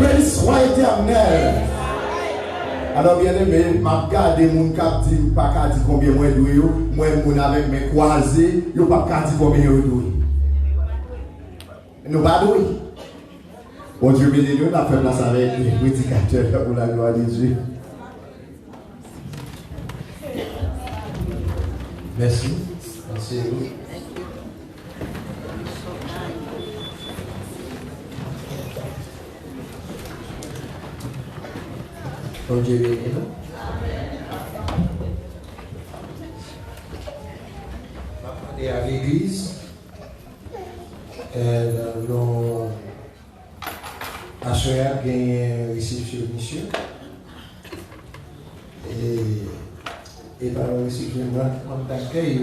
Béni soit éternel. Alors bien aimé, m'a regardé mon cap dit pas qu'à dire combien moi doué moi mon avec mes croisés, yo pas qu'à dire combien yo doué. Nous pas doué. Bon Dieu béni nous, on a fait place avec les prédicateurs pour la gloire de Dieu. Merci. Merci. Bon Dieu béni nous. On est à l'église. Nous assurons gagné réception mission. Et par le récipiendaire d'accueil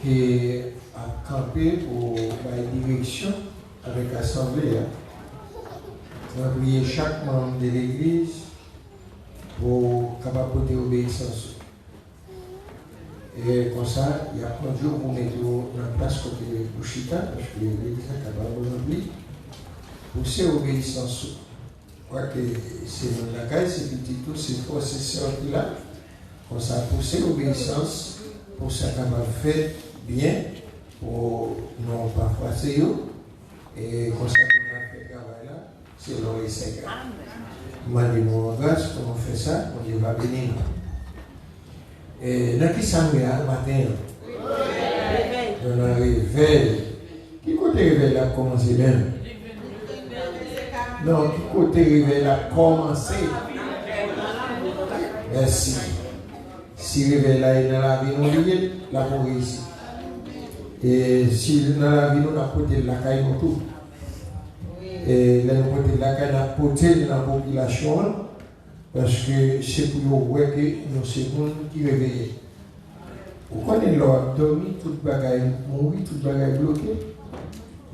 qui a campé pour la direction avec l'Assemblée. On a prié chaque membre de l'Église pour capable de obéissance. Et comme ça, il y a un jour pour mettre en place côté Bouchita, parce que l'Église est capable de remplir. Pour cette obéissance, je crois que c'est dans la caille, c'est petit tout, c'est force, c'est sorti là. Comme ça, pour cette obéissance, pour ça qu'on va faire bien, pour non pas froisser, et comme ça qu'on va faire travail là, c'est l'oreille sec. Moi, je mon grâce, comment on fait ça, on Dieu va bénir. Et dans qui ça nous est le matin? Dans le réveil. Qui côté réveil a commencé même? Non, qui côté réveil a commencé? Merci. Si le réveil est dans la vie, nous lié, la mort ici. Et si dans la vie, nous avons porté la caille tout. Et nous avons porté la caille, nous avons porté dans la population. Parce que c'est pour nous voir que nous sommes qui réveillent. Vous connaissez l'or, dormi, toute bagaille, mourir, toute bagaille bloquée.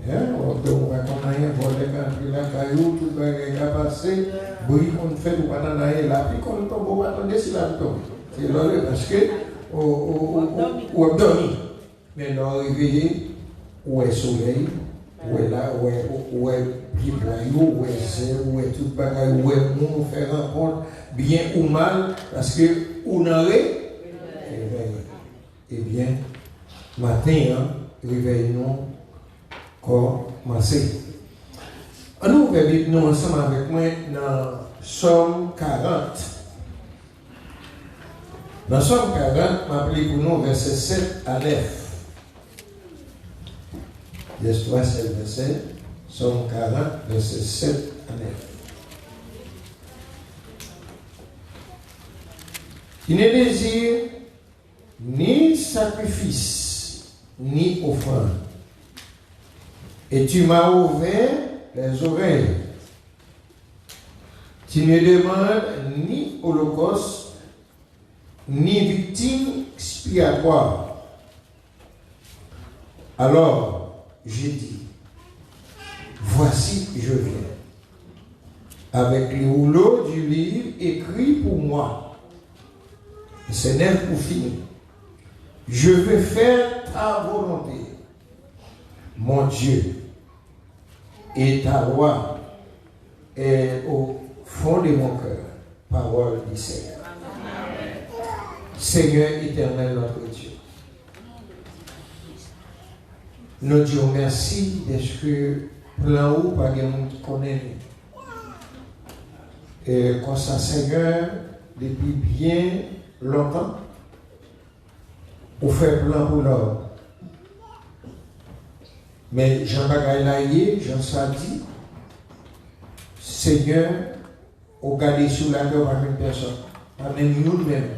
On va rien, voler quand la caillou, toute bagaille a passé, bruit qu'on fait, ou pas dans la pluie, qu'on tombe, on va attendre si la tombe. C'est l'heure parce que on a dormi. Mais l'on réveillé, où est le soleil, où est là, où est pied boyau, où est zéro, où est toute bagaille, où est mon faire rencontre, bien ou mal, parce que on en est. Eh bien, matin, réveillons, commencer. Nous réveillons ensemble avec moi dans Somme 40. Dans Somme 40, m'appelez pour nous verset 7 à 9. L'histoire, c'est le verset, Somme 40, verset 7 à 9. Il ne désire ni sacrifice, ni offrande. Et tu m'as ouvert les oreilles. Tu ne demandes ni holocauste, ni victime expiatoire. Alors, j'ai dit, voici, je viens, avec les rouleaux du livre écrit pour moi. C'est neuf pour finir. Je veux faire ta volonté, mon Dieu, et ta loi est au fond de mon cœur. Parole du Seigneur. Seigneur éternel, notre Dieu. Nous disons merci parce que plan haut, pas de monde qui connaît. Et comme ça, Seigneur, depuis bien longtemps, on fait plan pour l'homme. Mais Jean Bagaïlaïe, Jean Sadi, Seigneur, on garde sous la gueule par une personne, pas même nous-mêmes.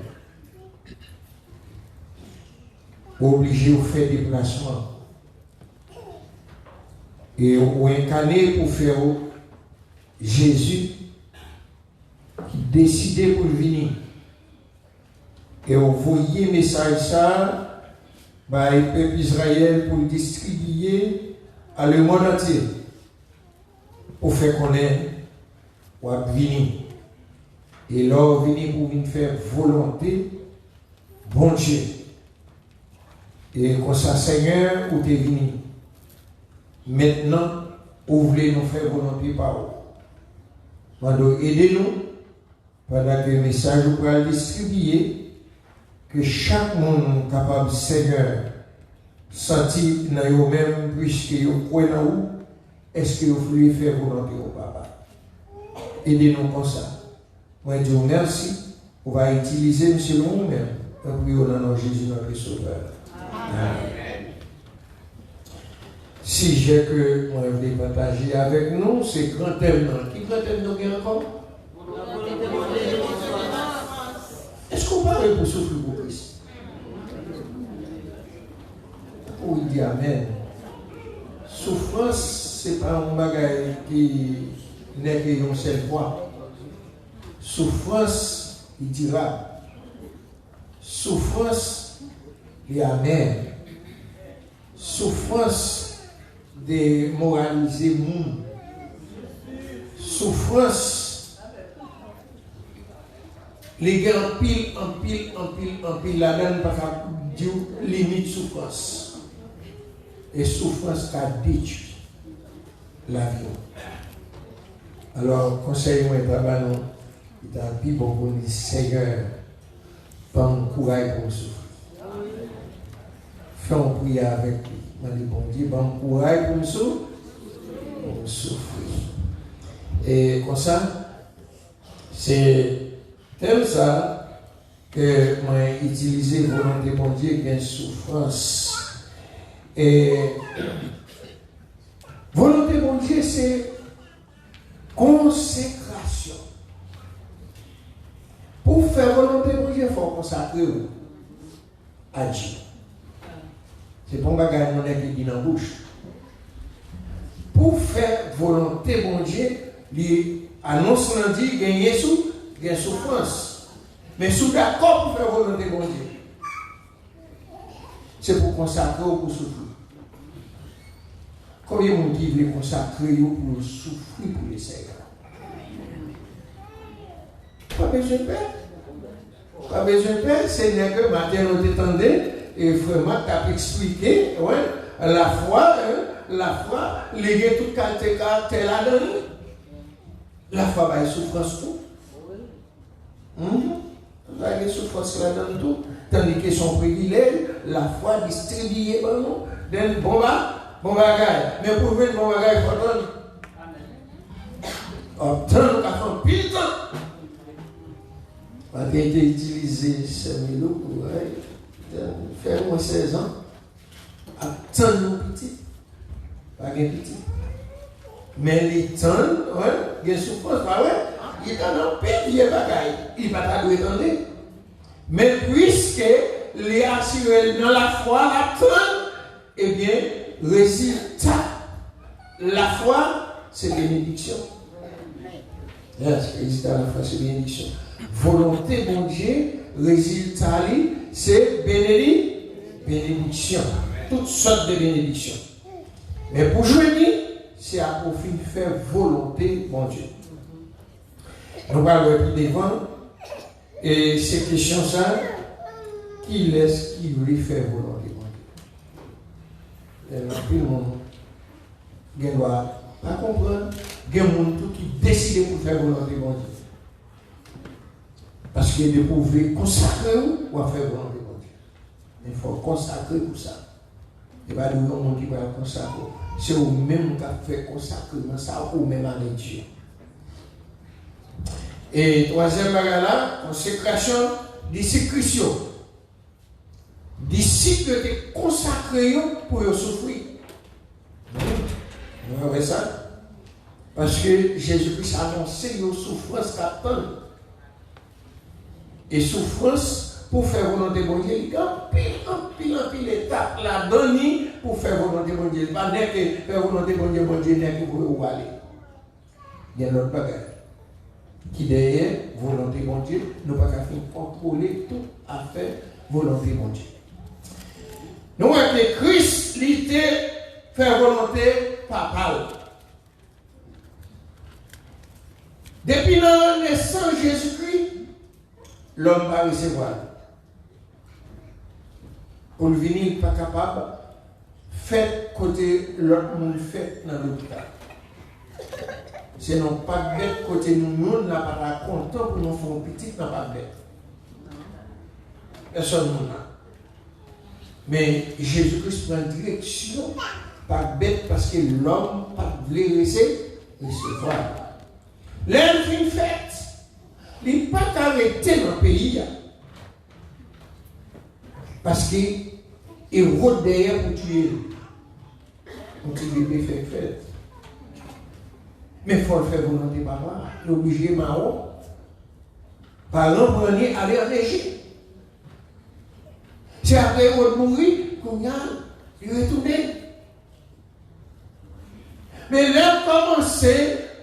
Obligé de faire des placements. Et on incarné pour faire Jésus qui décidait pour venir. Et on voyait message ça par le peuple Israël pour le distribuer à le monde entier. Pour faire connaître ou à venir. Et là, on venir pour venir faire volonté, bon Dieu. Et comme ça, Seigneur, où tu es venu. Maintenant, vous voulez nous faire volonté par vous. Aidez-nous pendant que le message vous le distribuer, que chaque monde capable, Seigneur, sentir dans eux-mêmes, puisque vous croyez dans vous, est-ce que vous voulez faire volonté au Papa? Aidez-nous comme ça. Moi, je dis merci. On va utiliser selon nous-mêmes. En priant dans nom de Jésus, notre Sauveur. Amen. Si j'ai que moi je vais partager avec nous, c'est grand thème. Qui grand thème nous gagne encore? Est-ce qu'on parle pour souffrir pour Christ? Oui, dit Amen. Souffrance, ce n'est pas un bagage qui n'est qu'une seule fois. Souffrance, il dira. Souffrance, il est amer. Souffrance, démoraliser le monde. Souffrance, les gars en pile, la donne pas dire limite souffrance. Et souffrance qui a détruit la vie. Alors, conseil-moi, papa, non, il a plus bon pour le Seigneur, pas un courage pour souffrir. Fais un prière avec lui. Je dis, bon Dieu, pas un courage pour souffrir. Et comme ça, c'est tel ça que moi utilisé volonté pour Dieu qui est une souffrance. Et volonté pour Dieu, c'est consécration. Pour faire volonté pour Dieu, il faut consacrer à Dieu. C'est pas un bagage qui dit dans la bouche. Pour faire volonté pour Dieu, il annonce lundi qu'il y a une souffrance. Mais sous d'accord pour faire volonté pour Dieu, c'est pour consacrer ou pour souffrir. Combien de gens qui veulent consacrer ou pour souffrir pour les Seigneur? Pas besoin de paix. Pas besoin de paix. Seigneur, que matin nous t'étendait et vraiment t'as expliqué, ouais, la foi, les gars tout caractère là-dedans. La foi va y souffrance tout. La y souffrance là-dedans tout. Tandis que son privilège, la foi distribuée par nous, d'un bon bagage. Mais pour voir le bon bagage, il faut attendre. Attendre, on a fait pile temps. On a été utilisé 5 000 pour faire moins 16 ans. Attendre nos petits. Pas de petits. Mais les temps, il y a souffrance, pas vrai? Il est dans un pays de bagaille. Il va pas attendre. Mais puisque les assurés dans la foi l'attendent, eh bien, résultat, la foi, c'est bénédiction. Résultat, la foi, c'est bénédiction. Volonté, bon Dieu, résultat, c'est bénédiction. Toutes sortes de bénédictions. Mais pour jouer, c'est à profit de faire volonté, bon Dieu. Nous allons plus devant. Et ces questions ça, qui laisse, qui veut faire volonté. Et tout le monde ne doit pas comprendre. Il y a des gens qui décident pour faire volonté. Parce qu'il y a des pouvoirs consacrés ou à faire volonté. Il faut consacrer pour ça. Il n'y a pas de monde qui va consacrer. C'est vous-même qui avez fait consacrer dans ça ou même avec Dieu. Et troisième bagage, consécration, discrétion. Disciple est consacré pour souffrir. Vous voyez ça? Parce que Jésus-Christ a annoncé une souffrance qu'attend. Et souffrance pour faire volonté de Dieu, il y a un pile étape là-dedans pour faire volonté de Dieu. Pas dès que faire volonté de Dieu n'est que vous aller. Il y a notre bagage. Qui derrière volonté de Dieu, nous ne pouvons pas contrôler tout à fait volonté de Dieu. Nous voyons que Christ l'était faire volonté papale. Depuis la naissance de Jésus-Christ, l'homme va recevoir. Pour le venir, il n'est pas capable de faire côté l'autre monde fait dans l'hôpital. C'est non pas bête côté nous, n'a pas content pour nous faire petit, n'a pas bête. Personne n'a. Mais Jésus-Christ prend direction, pas bête parce que l'homme pas voulu recevoir. L'homme fait une fête, il n'est pas arrêté dans le pays. Parce qu'il roule derrière pour tuer. Pour tuer bébé fait une fête. Mais il faut le faire volonté papa. Il est obligé de marron. Parents pour aller en Égypte. C'est après qu'il est mourir qu'on a retourné. Mais là,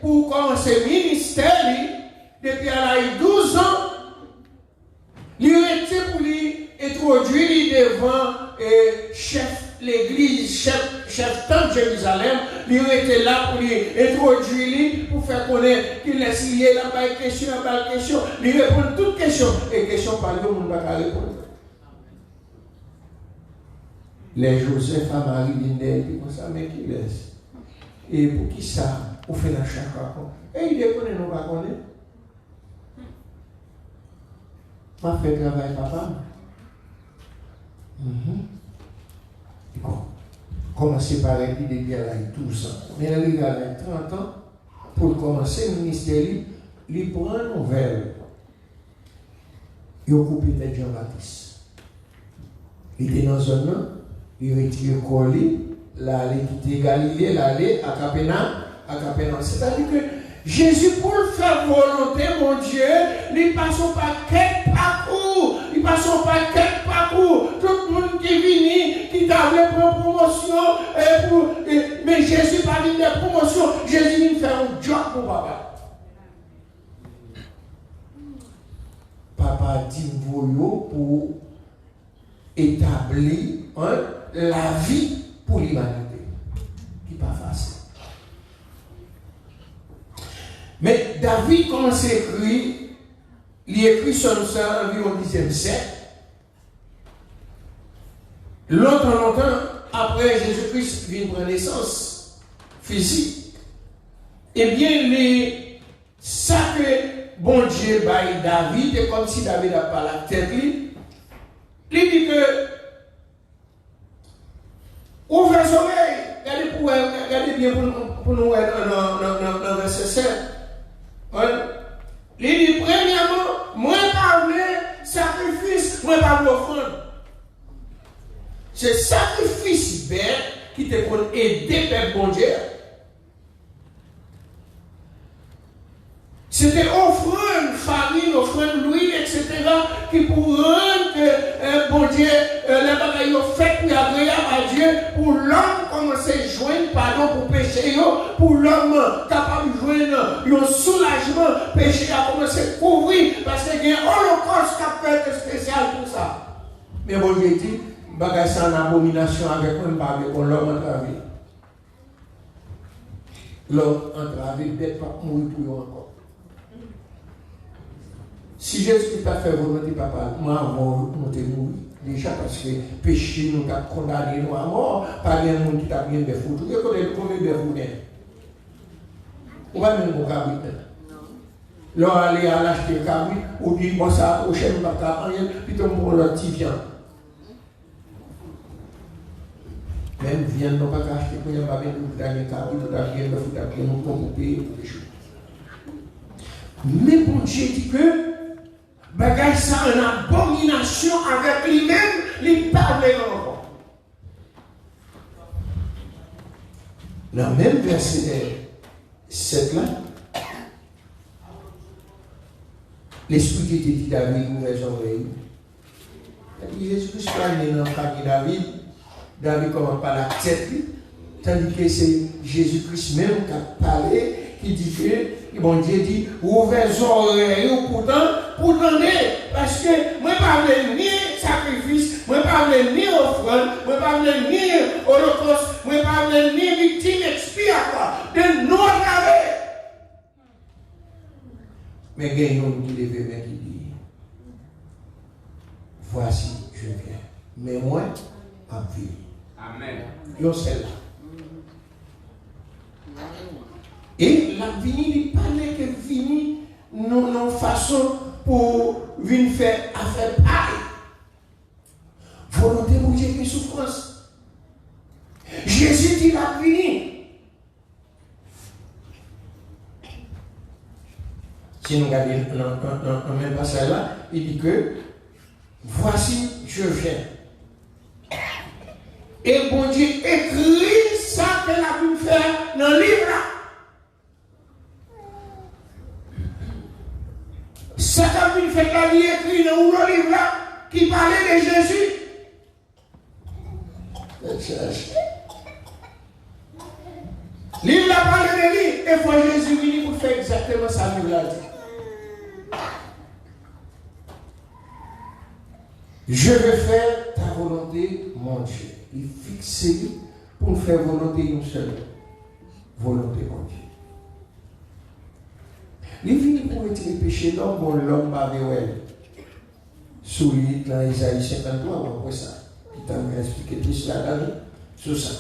pour commencer le ministère, depuis à 12 ans, il était pour lui introduire devant chef l'église, chef de Jérusalem, il était là pour lui introduire, pour faire connaître qu'il laisse lier la belle question, il répond toutes questions. Et questions par lui, on ne va pas répondre. Les Joseph à Marie Lindel, ils disent ça, mais qui laisse? Et pour qui ça? On fait la chaque fois. Et il déconne, nous pas connaître. M'a fait travail papa. Commencer par lui depuis à 12 ans. Mais il a 30 ans pour commencer le ministère. Il prend une nouvelle. Il occupe de Jean-Baptiste. Il était dans un an. Il retire colis, là, il quitte Galilée, là, à Capernaum. C'est-à-dire que Jésus, pour le faire volonté, mon Dieu, il passe par quel parcours. Tout le monde qui vient, qui t'a pour promotion, mais Jésus pas venu de promotion. Jésus vient faire un job pour papa. Papa dit pour établir la vie pour l'humanité, qui n'est pas facile. Mais David commence à écrire, il écrit sur ça environ au 10e siècle. Longtemps après Jésus-Christ vient prendre naissance physique. Eh bien, ça que bon Dieu baille David, et comme si David n'a pas la tête, il dit que ouvrez les oreilles, regardez bien pour nous dans le verset 7. Il dit premièrement, moi parler sacrifice, moi parler offrande. C'est sacrifice bête qui te pour aider Père bon Dieu. C'était offrande farine, offrande l'huile, etc. qui pour rendre bon Dieu, les bagailles fait pour agréable à Dieu, pour l'homme commencer à joindre pardon pour péché, pour l'homme capable de joindre un soulagement, péché a commencé à couvrir, parce qu'il y a un holocauste qui a fait spécial pour ça. Mais bon Dieu dit, bagaille c'est en abomination avec moi, pas avec l'homme entravé. L'homme entravé, bête pas mourir pour eux encore. Si Jésus t'a fait volonté, papa, moi, on te mourir. Déjà parce que péché nous a condamné nous à mort, par les gens qui t'a bien de foutre. Vous connaissez combien de vous n'êtes? On va même au cabrit. Là, aller à l'acheter le cabrit, ou dire, bon, ça a prochaine, on va pas rien, puis on prend le petit viande. Même viande, on va pas acheter, pour y avoir bien tout le cabrit, tout à bien, tout à bien, on peut payer pour les choses. Mais bon Dieu dit que, bagage ça une abomination avec lui-même, il parle encore. Dans le même verset 7 là, l'esprit qui était dit David, ouvre les oreilles. Il dit Jésus-Christ parle dans la famille David, David commence par la tête, tandis que c'est Jésus-Christ même qui a parlé, qui dit que, bon Dieu dit, ouvrez les oreilles pour demander, parce que moi, je ne parle ni sacrifice, moi, je ne parle ni offrande, moi, je ne parle ni holocauste, moi, je ne parle ni victime expiatoire, de nous aggraver. Mais il y a un homme qui devait mettre qui dit, voici, je viens, mais moi, en vie. Amen. Yo c'est là. Et la vini, il parlait que vini, non façon pour venir faire affaire pareille. Volonté pour Dieu qui souffrance. Jésus dit la vini. Si nous regardons dans le même passage là, il dit que voici, je viens. Et bon Dieu écrit ça qu'elle a pu faire dans le livre là. Ça qu'a pu faire qu'elle a écrit dans le livre là qui parlait de Jésus. Livre là parle de lui et faut Jésus venir pour faire exactement ça livre là dit. Je veux faire ta volonté, mon Dieu. Il fixe pour faire volonté une seule. Volonté, mon Dieu. Il vient pour retirer le péché l'homme, bon l'homme va vers sous lui, dans Isaïe 53, on voit ça. Il t'a expliqué tout cela sur ça.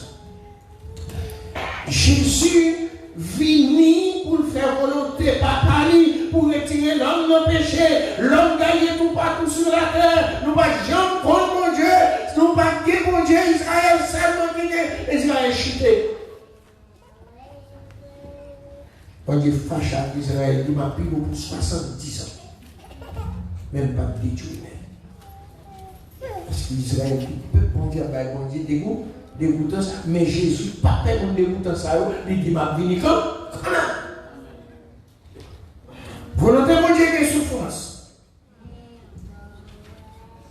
Jésus vini pour faire volonté, pas Paris, pour retirer l'homme de péché. L'homme gagne tout partout sur la terre. Nous pas jamais contre mon Dieu. Nous pas gué mon Dieu. Israël seulement gué. Israël chuté. Quand Dieu fâche avec Israël, il m'a pris pour 70 ans. Même pas de détruire. Parce qu'Israël dit, bon Dieu, bon Dieu, dégoûtant ça. Mais Jésus, pas tellement dégoûtant ça, il dit, m'a venu comme volonté mon Dieu des souffrances.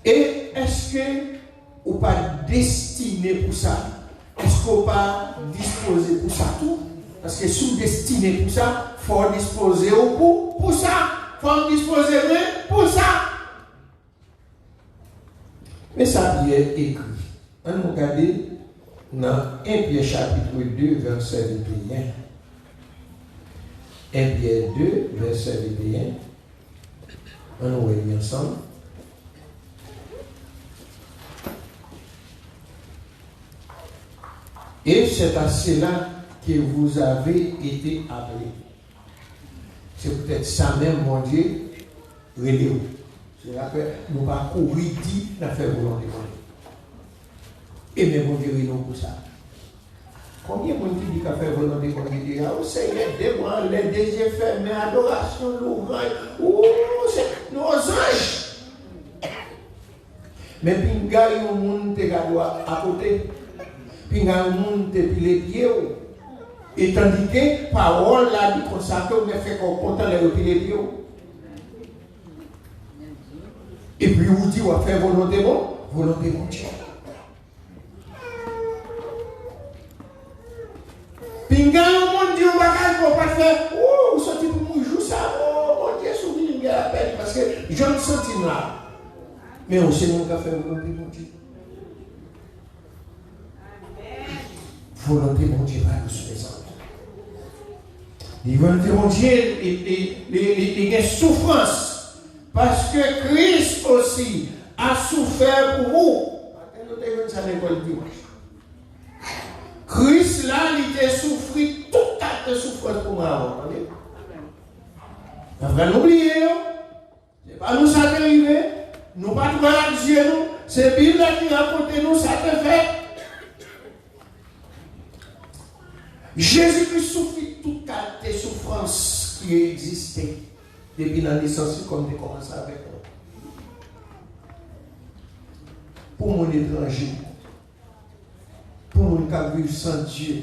Et est-ce que ou pas destiné pour ça? Est-ce qu'on pas disposé pour ça tout? Parce que sous destiné pour ça, il faut disposer pour ça. Il faut disposer pour ça. Mais ça vient écrit. On regarde dans 1 Pierre chapitre 2, verset 21. 1 Pierre 2, verset 21. On nous réunit ensemble. Et c'est à cela que vous avez été appelés. C'est peut-être ça même, mon Dieu, relève. C'est là que nous pas courir dit la faire volonté. Et même mon Dieu, il pour ça. Combien de monde qui dit qu'à faire volonté pour Dieu? Oh Seigneur, devant les désirs fermés, adoration, louange, c'est nos anges. Mais pinga yon moun te gadoua à côté. Pinga yon moun te pile pied. Et tandis que parole là dit comme ça que on fait qu'on content les pile pied. Et puis vous dit on va faire volonté mon Dieu. Pinga mon Dieu bagage qu'on pas faire. Oh, sorti pour moi joue ça. Oh, mon Dieu, souvenir bien la peine parce que je me sens là. Mais on sait mon faire volonté mon Dieu. Volonté mon Dieu va nous présenter. Volonté mon Dieu, il y a souffrance. Parce que Christ aussi a souffert pour vous. Christ là, il a souffert toute la souffrance pour moi. Nous ne l'oublier. Ce n'est pas nous ça qui arrive. Nous ne pas trouver Dieu. C'est la Bible qui raconte nous ça qui fait. Jésus-Christ souffre toute la souffrance qui existait. Depuis la naissance, comme tu commences avec moi. Pour mon étranger, pour mon qui vit sans Dieu,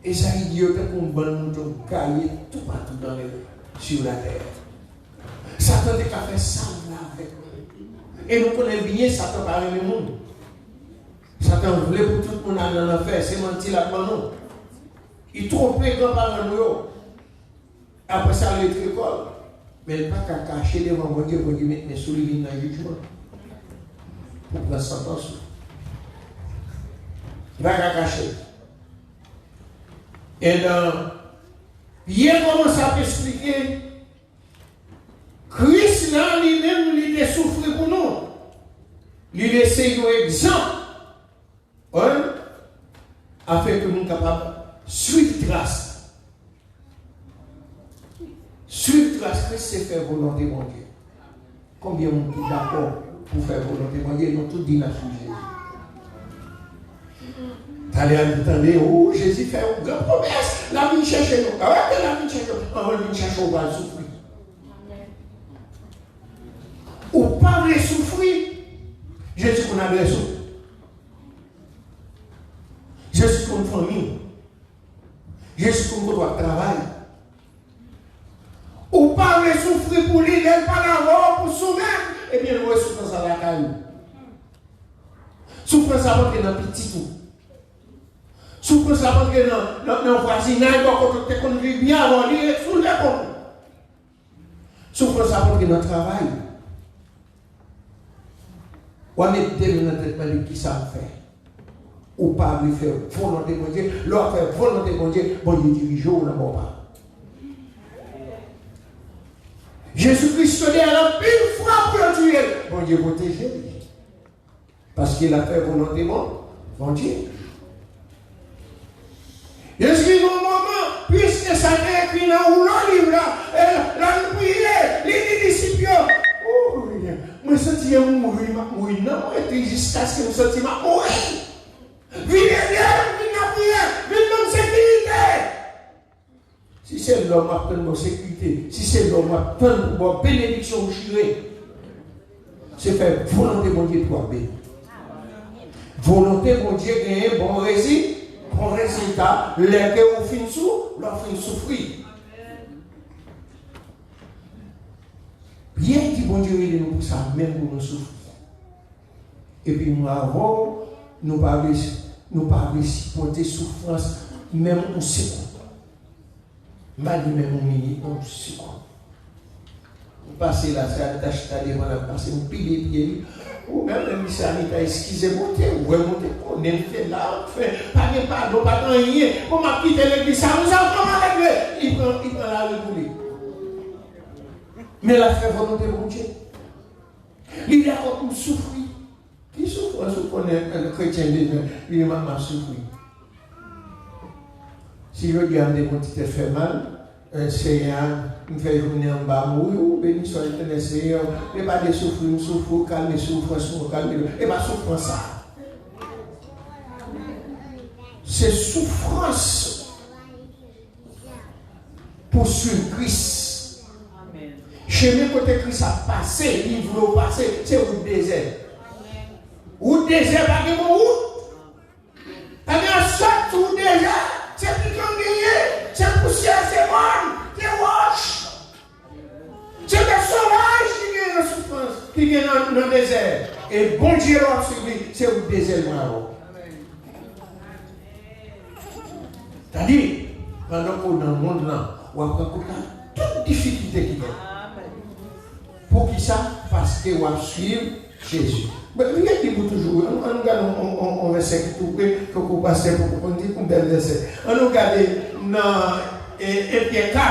et ça il dit que pour bon nous cailler tout partout sur la terre. Satan a fait ça avec nous. Et nous connaissons bien Satan par le monde. Satan voulait pour tout le monde aller dans l'enfer, c'est mentir là-dedans nous. Il trompait grands-parents nous. Après ça, il est école. Mais il n'a pas qu'à cacher devant mon Dieu pour lui mettre mes souliers dans le jugement. Pour prendre sentence. Il n'a pas qu'à cacher. Et hier, commence à expliquer. Christ, là, lui-même, il a souffert pour nous. Il a laissé un exemple. Afin que nous soyons capables de suivre trace. Suivre trace Christ, c'est faire volonté de Dieu. Combien on est d'accord pour faire volonté de Dieu? Nous avons tout dit dans Jésus. T'allez entendre, oh, Jésus fait une grande promesse. La vie cherche nous. Ah ouais, la vie cherche nous. On va chercher, on va souffrir. Ou pas de souffrir. Jésus qu'on a besoin. Jésus qu'on famille. Jésus qu'on doit travailler. Ou pas de souffrir pour lui, il pas d'avoir pour soi-même. Eh bien, nous souffrons à la caille. Souffrance à votre dans petit tout. Souffrance à votre dans le voisinage, quand on vit bien avant, il est sous les comptes. Souffrance à votre dans le travail. On est dans le traitement de qui ça fait. Ou pas lui faire volonté de Dieu, leur faire volonté de Dieu, bon Dieu dirige ou non pas. Jésus-Christ est là une fois pour le tuer. Bon Dieu protéger. Parce qu'il a fait volonté de bon Dieu. Jésus, au moment, puisque ça n'est écrit dans le livre, là, nous prions, les disciples. Oh, moi, je sens mourir, non, et jusqu'à ce que je sens mourir. Venez bien, venez dans sécurité. Si c'est l'homme qui attend nos sécurité, si c'est l'homme qui attend pour bénédiction au chiré, c'est faire volonté de Dieu pour bénir. Volonté de Dieu gagner bon résultat, les que vous finissez sous, leur fin souffrir. Bien dit bon Dieu, il est nous pour ça, même pour nous souffrir. Et puis nous avons, nous pas supporter souffrance, même au secours. Même au minute, au secours. Vous passez là, c'est d'acheter devant la passe, vous pilez les pieds, ou même le missionnaire, excusez-moi, ou remontez, on est fait là, on fait, pas de pardon, pas de rien, on m'a quitté l'église, ça nous a comment régler? Il prend la république. Mais la fait volonté de Dieu. Il a encore souffrir. Qui souffre? On connaît un chrétien, il m'a souffert. Si je dis à des gens qui te fait mal, un Seigneur, me fait venir en bas, ou béni soit l'éternel Seigneur, et pas de souffrir, souffre, calme, souffre, calme, et pas souffre ça. C'est souffrance pour suivre Christ. Chez mes côtés, Christ a passé, il voulait passer, c'est au désert. Ou désert, pas de mon route. T'as mis un sac ou désert, c'est plus qu'on gagne, c'est poussière, c'est mort, c'est roche. C'est des sauvages qui gagnent la souffrance, qui gagnent dans le désert. Et bon Dieu l'a suivi, c'est au désert. C'est-à-dire, pendant qu'on est dans le monde là, on a toute difficulté qui gagne. Pour qui ça? Parce que on suivre Jésus. Mais regardez-vous toujours, on regarde un verset qui tout près, que vous passez pour qu'on dise un bel verset. On regarde dans Éphésiens 4,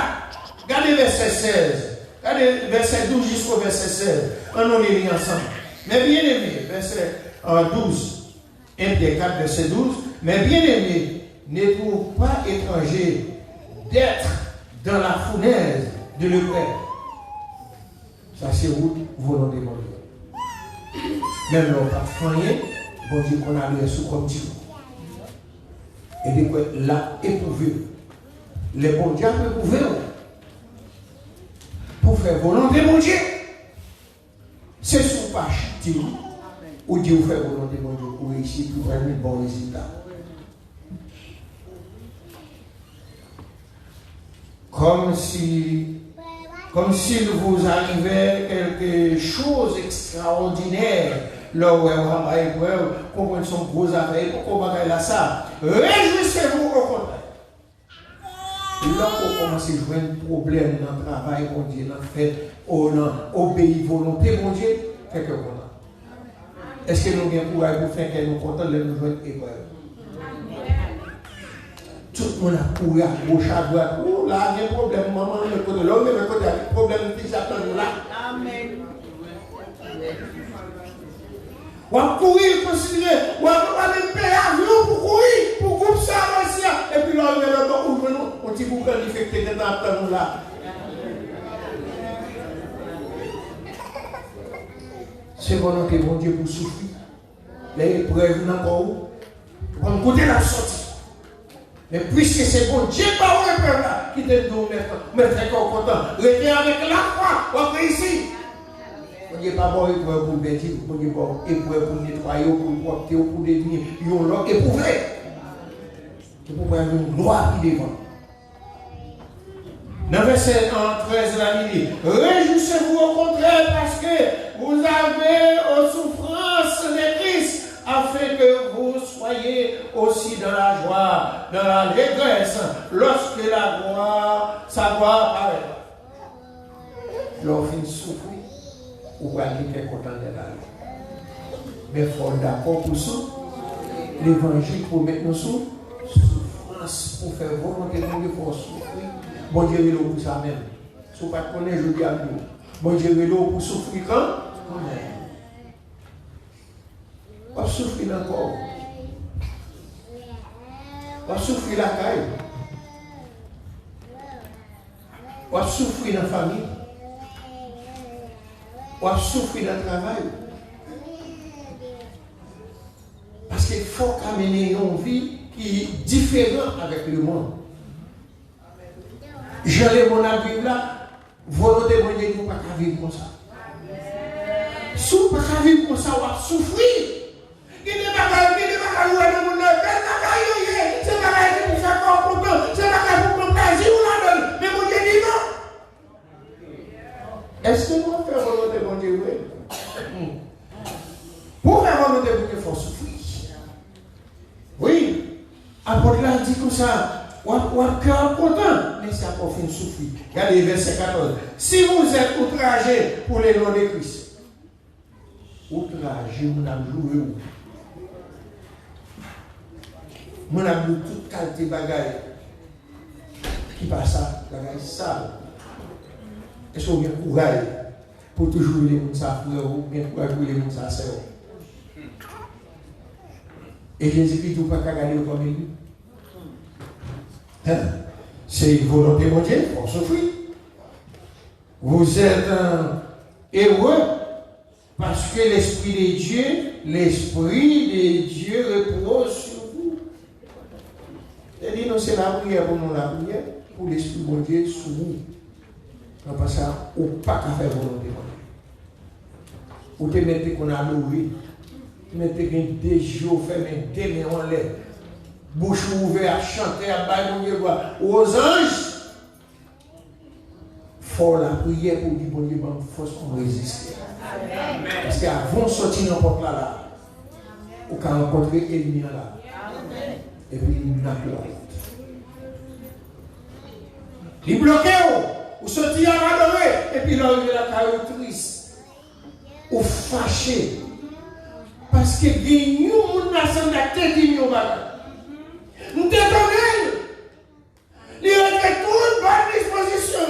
regardez verset 16, regardez verset 12 jusqu'au verset 16. On les lit ensemble. Mais bien aimé, verset 12, Éphésiens 4, verset 12, mais bien aimé, n'êtes-vous pas étranger d'être dans la fournaise de l'Europe? Ça c'est route volonté de Dieu. Même l'on pas fait, bon Dieu qu'on a le sous comme Dieu. Et puis là, éprouvé. Les bons dieux peuvent éprouver pour faire volonté de mon Dieu. C'est son pas chute ou Dieu fait volonté de mon Dieu pour réussir, pour faire un bon résultat. Comme s'il vous arrivait quelque chose d'extraordinaire, là où vous comprenez son gros affaire, pourquoi vous là ça? Réjouissez-vous au contraire. Là où vous commencez à jouer un problème dans le travail, mon Dieu, dans le fait, on obéit volonté, mon Dieu, fait que voilà. Est-ce que nous avons un courage pour faire que nous contents de nous jouer épreuve? Tout le monde a couru à gauche, à droite. Oh là, il y a un problème, maman, le côté là, le côté là, le problème qui s'attend là. Amen. On va courir, considérer, on va même payer avion pour courir, pour groupe ça, et puis là, on va ouvrir, on dit pour qu'on infecte des temps là. C'est volonté de mon Dieu pour souffrir. Les épreuves n'ont pas où. Côté la sortie. Mais puisque c'est bon Dieu par le peuple là, qui te nous mettre encore content. Restez avec la foi, on ici. On n'est pas bon épreuve pour bêtir, on n'est pas épreuve pour nettoyer, pour porter, pour devenir, ils ont l'autre éprouvé. C'est pour prendre une gloire qui devant. Dans le verset 13, la dit, réjouissez-vous au contraire parce que vous avez aux souffrances de Christ, afin que vous soyez aussi dans la joie, dans la allégresse, lorsque sa gloire apparaîtra. Lorsqu'il souffre, vous allez être content de la vie. Mais il faut d'accord pour ça. L'évangile pour mettre nous sous souffrance, pour faire volonté de Dieu pour souffrir. Bon Dieu est là pour ça même. Si vous ne connaissez pas, je dis à vous. Bon Dieu est là pour souffrir quand? On va souffrir encore. On va souffrir la caille. On va souffrir dans la famille. On va souffrir dans le travail. Parce qu'il faut amener une vie qui est différente avec le monde. J'allais mon avis là, volonté de Dieu, nous ne pouvons pas vivre comme ça. Si vous ne pouvez pas vivre comme ça, on va souffrir. Il n'est pas qu'à jouer dans mon œuvre, c'est pas qu'à pour faire content, c'est pas qu'à pour partager ou la donne. Mais mon Dieu dit non. Est-ce que nous faisons volonté de mon Dieu? Pour faire volonté de Dieu, il faut souffrir. Oui. Apôtre là dit comme ça. Ou cœur content, mais ça pour fin souffrir. Regardez verset 14. Si vous êtes outragés pour les noms de Christ, outragés, vous n'avez joué où? Vous n'avez joué toute qualité de bagaille. Qui passe ça? Bagaille sale. Est-ce que vous avez courage pour toujours les gens ça frère ou bien courage pour les gens ça sœur? Et Jésus-Christ ne peut pas regarder comme lui. C'est une volonté mondiale, on souffre. Vous êtes heureux parce que l'Esprit de Dieu repose sur vous. C'est-à-dire, non, c'est la prière pour nous, la prière pour l'Esprit de Dieu sur vous. Non, parce que vous n'avez pas qu'à faire volonté mondiale. Vous te mettez qu'on a loué, vous mettez qu'on des jours fermés, des mains en l'air. Bouche ouverte à chanter, à bailler aux anges. Faut la prière pour dire bon Dieu, bonne force pour résister. Parce qu'avant de sortir dans porte là, on peut rencontrer l'ennemi là. Et puis il n'a plus la route. Il bloque, ou sortir à l'adorer, et puis là il est la caille triste. Ou fâché. Parce que il y a un nation de la tête qui nous bat. Nous détonnons. Il y a toute bonne disposition.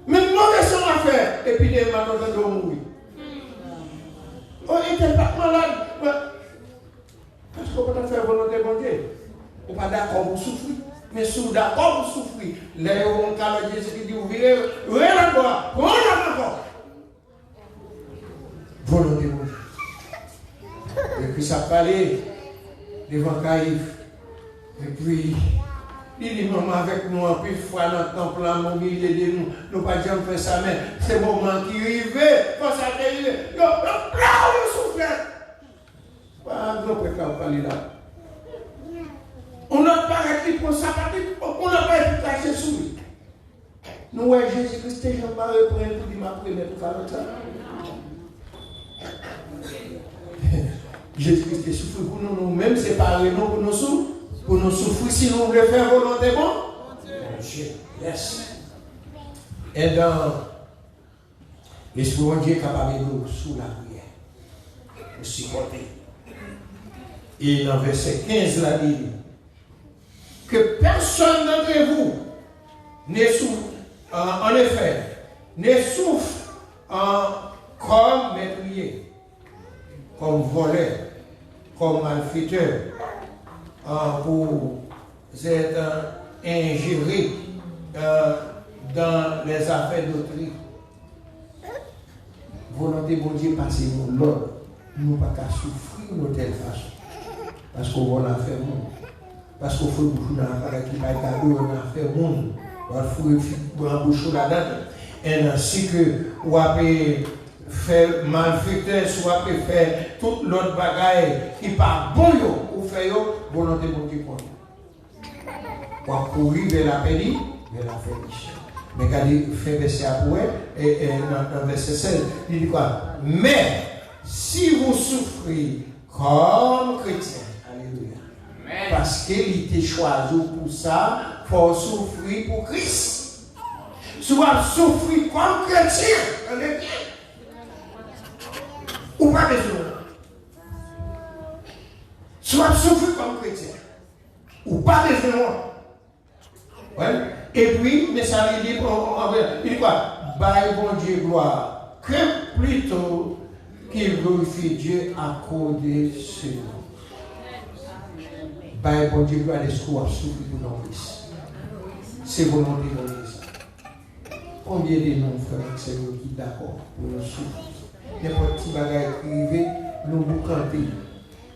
Mais nous avons à faire. Et puis, les malades doivent mourir. On n'était pas malade. Est-ce qu'on peut faire volonté de Dieu? On n'est pas d'accord pour souffrir. Mais si vous êtes d'accord pour souffrir, les on calme Jésus qui dit vous virez la gloire. On a encore. Volonté de Dieu. Et puis ça parlait devant Caïphe. Et puis, il dit maman avec nous, en plus, fois dans le temple, mon milieu de nous, nous pas jamais faire ça, mais c'est le moment qui arrive, quand ça arrive, on souffre. Pas un grand précat parler là. On n'a pas été pour ça, on n'a pas été caché sous lui. Nous, ouais, Jésus-Christ, je ne vais pas reprendre pour dire ma première pour faire ça. Jésus-Christ est souffert pour nous, nous-mêmes séparer nous pour nous souffrir si nous voulons faire volonté bon. Dieu, yes. Et dans l'Esprit de Dieu est capable de nous sous la prière, pour supporter. Et dans verset 15, là, il dit que personne d'entre vous ne souffre, en effet, ne souffre comme méprier, comme voleur, comme malfaiteur, pour être ingéré dans les affaires d'autrui. volonté de Dieu passer mon l'ordre. Nous pas qu'à souffrir de telle façon. Parce qu'on va la faire monde. Parce qu'on fait beaucoup d'affaires qui va être cadeau, on a fait monde. On va faire bouchon là-dedans. Et ainsi que on va faire malfaiteur, soit faire toute l'autre bagaille qui pas bon ou faire volonté de Dieu pour nous. On va courir vers la péri, vers la félicité. Mais regardez, fait verset après, et dans verset 16, il dit quoi? Mais si vous souffrez comme chrétien, alléluia, parce qu'il était choisi pour ça, il faut souffrir pour Christ. Soit souffrir comme chrétien, alléluia. Ou pas besoin. Soit souffrir comme chrétien, ou pas besoin. Ouais. Et puis, mais ça veut dire, il dit quoi? Bye, bon Dieu, gloire. Que plutôt qu'il glorifie Dieu accordé ce nom. Bye, bon Dieu, gloire, les coups à souffrir pour nos fils. C'est volonté de Dieu. Combien de noms, frères, c'est nous qui d'accord pour nous souffrir. N'importe qui bagaille privé, nous vous cantez.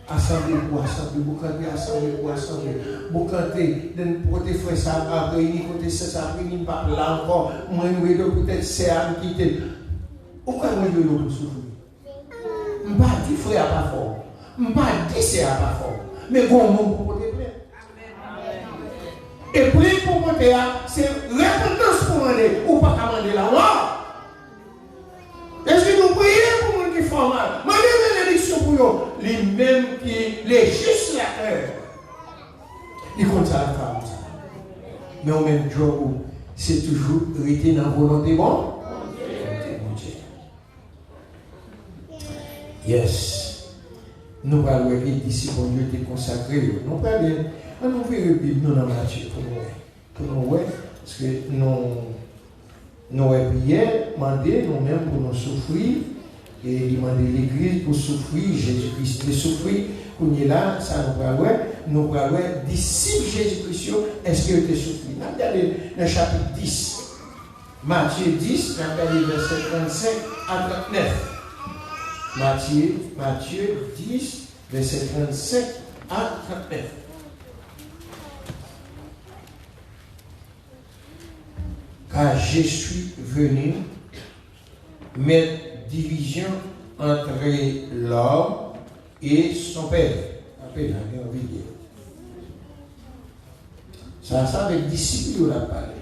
Assemblée pour assemblée, vous cantez, assemblée pour assemblée. Vous cantez, pour tes frères, ça va réunir, côté ça réunit pas là encore. Moi, peut-être c'est à me quitter. Pourquoi moi, je veux souffrir? Je ne pas dire frère pas fort. Je ne pas dire c'est pas fort. Mais bon, mon pour côté plaît. Et prier pour côté, c'est répondance pour demander, ou pas demander la mort. Est-ce que nous prions pour les gens qui font mal? Moi, les bénédictions pour eux, les mêmes qui les justes la terre. Ils comptent ça la femme. Mais au même jour, c'est toujours rester dans la volonté bon. Yes. Nous allons voir ici, bon Dieu était consacré. Nous allons nous faire le Bible dans la nature pour nous voir. Parce que nous avons prié, demandé nous-mêmes pour nous souffrir. Et demander l'église pour souffrir, Jésus-Christ de souffrir. Quand il est là, ça nous va voir, disciples Jésus-Christ, est-ce qu'il a souffert? Nous regardons le chapitre 10. Matthieu 10, nous regardons verset 35 à 39. Matthieu 10, verset 35 à 39. Car je suis venu mettre division entre l'homme et son père. Appelez la guerre vidéo. Ça avec disciples, on a parlé.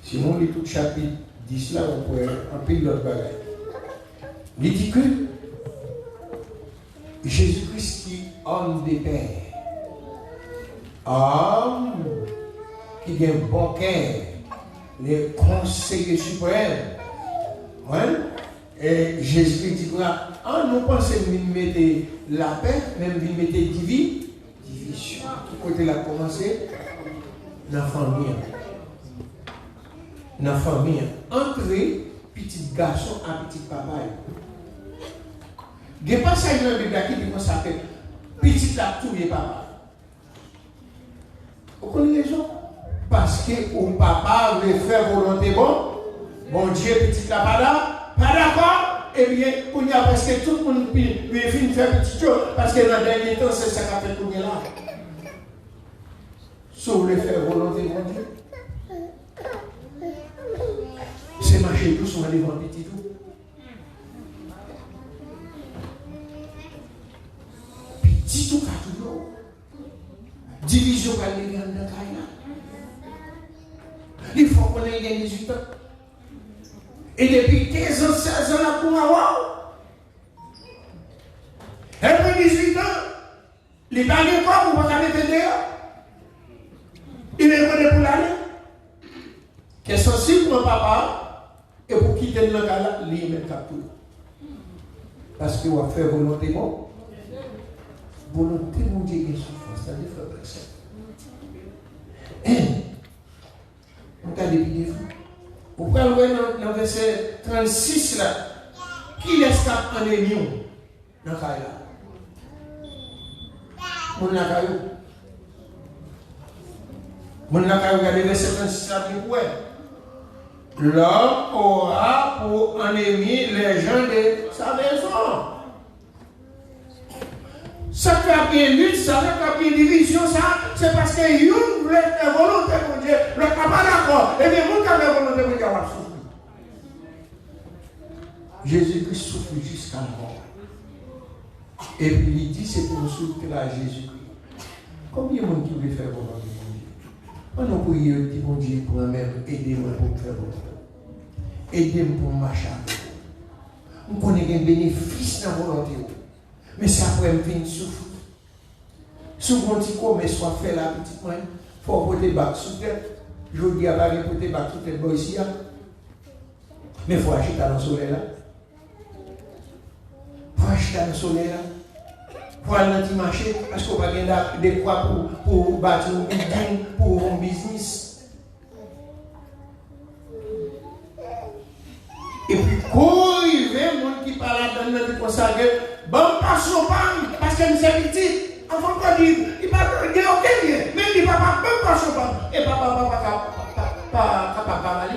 Sinon, les tout chapitre 10 là, on pourrait appeler l'autre bagaille. Il dit que Jésus-Christ qui est homme des pères, homme qui a un bon cœur, les conseillers suprêmes, ouais? Et Jésus dit quoi? Nous pensons que nous mettons la paix, même nous mettons division. Tout côté là commencé, dans la famille. Dans la famille, entre petit garçon et petit papa. Il y a pas ça dans la Bible qui dit qu'on s'appelle petit la tout les papa. Vous connaissez raison? Parce que au papa veut faire volonté bon Dieu petit la pas d'accord? Eh bien, on y a parce que tout le monde veut faire petite chose parce que dans le dernier temps c'est ça qu'a fait qu'on est là. Si vous voulez faire volonté bon Dieu, c'est marcher tout sur devant petit tout. Petit tout à toujours. Division à l'église de Kaina. Il faut qu'on ait 18 ans. Et depuis 15 ans, 16 ans, là pour avoir. Après 18 ans, les baguettes quoi pour pas mettre dehors. Il est venu pour l'aller. Qu'est-ce que c'est pour mon papa et pour quitter le gars-là, il met capture. Parce qu'il va faire volonté bon. Volonté mon Dieu est souffrance, c'est-à-dire frère. Regardez bien vous. Vous pouvez le voir dans le verset 36 là. Qui l'escape en union dans le cas là? Mon nakayou. Mon nakayou, regardez le verset 36 là. l'homme aura pour ennemi les gens de sa maison. Ça fait bien lutte, ça fait bien division, ça, c'est parce que vous voulez faire volonté pour Dieu, le n'est pas d'accord. Et bien, vous qui avez volonté pour Dieu, va souffrir. Jésus-Christ souffre jusqu'à la mort. Et puis il dit, c'est pour nous souffrir à Jésus-Christ. Combien de monde qui veut faire volonté pour Dieu? On a prié, dit mon Dieu, pour moi-même, aidez-moi pour me faire volonté. Aidez-moi pour marcher avec vous. On connaît un bénéfice dans la volonté. Mais c'est après me finir souffrir. Souvent, si on soit fait la petite main, il faut porter bac sous tête. Je dis à Paris, porter bac sous tête, ici. Mais il faut acheter dans le soleil là. Il faut acheter dans le soleil là. Il faut aller dans le marché parce qu'on va gagner des quoi pour bâtir un building, pour un business. Et puis, quand il y a des gens qui parlent là-dedans, qui consacrent, bon, pas son pan, parce que nous sommes petits. Enfant, quoi dire, il va dire aucun lien. Même il papa, même pas son pan. Et papa, pas mal.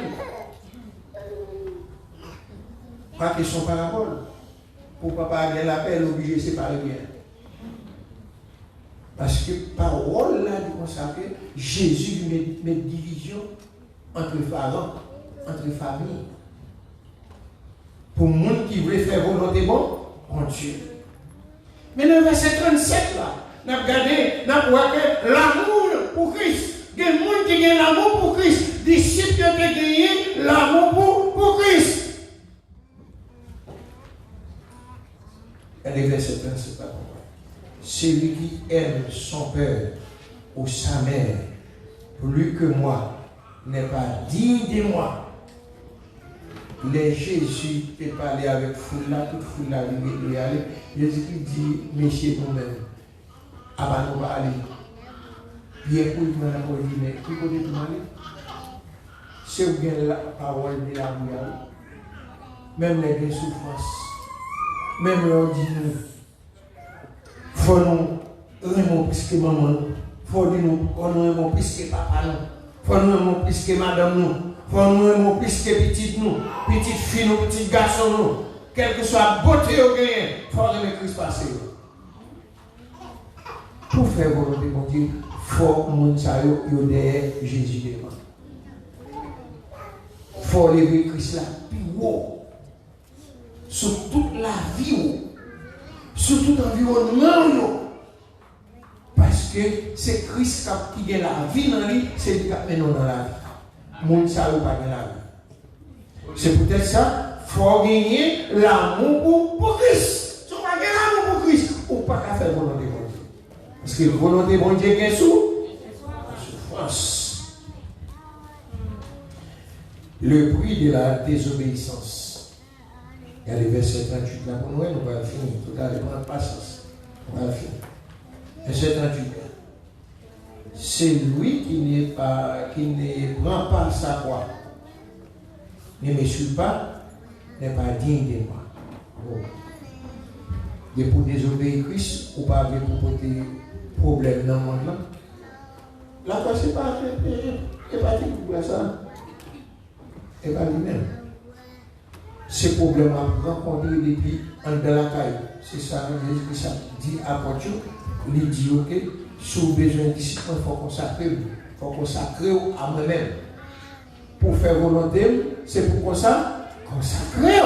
Pas question parabole. Pour papa avoir l'appel, obligé de séparer bien. Parce que parole là, du consacré, Jésus met division entre parents, entre familles. Pour les gens qui veulent faire volonté bon Dieu. Mais dans le verset 37 là, nous avons regardé, nous avons que l'amour pour Christ. Il y a des gens qui ont l'amour pour Christ. Disciples qui ont gagné l'amour pour Christ. Et le verset 37 là. Celui qui aime son père ou sa mère plus que moi n'est pas digne de moi. Les Jésus est parlé avec foule là, toute foule là, il est allé. Jésus qui dit, messieurs nous-mêmes, avant nous aller. Bien pour nous, on dit, mais qui côté tout aller? C'est bien la parole de la bouille. Même les souffrances, même leur dit nous, faut nous aimer plus que maman, faut nous aimer plus que papa, faut nous aimer plus que madame nous. Faut nous aimer plus que petite nous, petite fille nous, petit garçon nous, quelle que soit la beauté au gain, il faut aimer Christ passer. Pour faire volonté de Dieu, il faut que nous soyons derrière Jésus devant. Il faut lever Christ là, puis haut, sur toute la vie, sur tout l'environnement. Parce que c'est Christ qui a la vie dans lui, c'est lui qui a mené dans la vie. Moun sa ou pas la vie. C'est peut-être ça, il faut gagner l'amour pour Christ. Si on pas gagner l'amour pour Christ, on ne peut pas faire volonté de Dieu. Parce que la volonté de Dieu est souffrance. Le prix de la désobéissance. Il y a les versets 38 là pour nous, on va finir. Tout à l'heure, prendre patience. On va finir. Verset 38. C'est lui qui ne prend pas sa croix, ne me suit pas, n'est pas digne de moi. Bon. Et pour désobéir Christ, ou pas pour porter problème dans le monde là. La croix, c'est pas pour ça. Et pas lui-même. Ce problème a rencontré depuis en de la caille. C'est ça, Jésus dit à Dieu, il dit ok. Si vous avez besoin de discipline, il faut consacrer à moi-même. Pour faire volonté, c'est pour consacrer.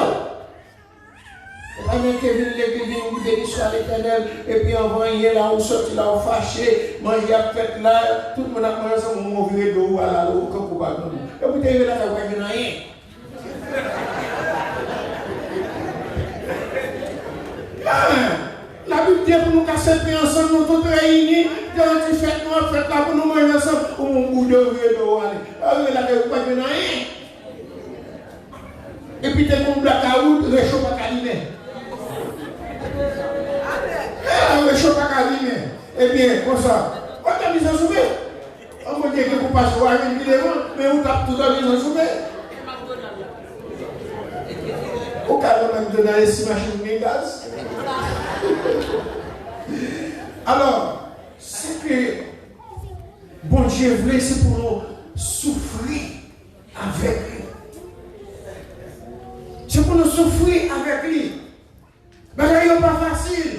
Et pas bien que l'église vous bénisse soit l'éternel, et puis on va y aller là, on sort là, on fâché, manger à fête là, tout le monde a mangé ça, on va virer de haut à la haut, comme vous parlez. Et vous avez là, vous n'avez rien. La Bible dit pour nous casser ensemble, nous tous réunis, dans une fête, nous fête là pour nous manger ensemble, on bout de virer de haut à la haut, là, vous n'avez rien. Et puis, dès qu'on bloque à route, le réchauffe pas calimé. Le réchauffe pas calimé. Eh bien, comme ça, on t'a mis en souper. On va dire que vous passez voir une vidéo, mais on tape tout dans mis en souper. Au cas où on a donné 6 machines de gaz. Alors, ce que bon Dieu voulait, c'est pour nous souffrir avec lui. souffrir avec lui. Mais ce n'est pas facile.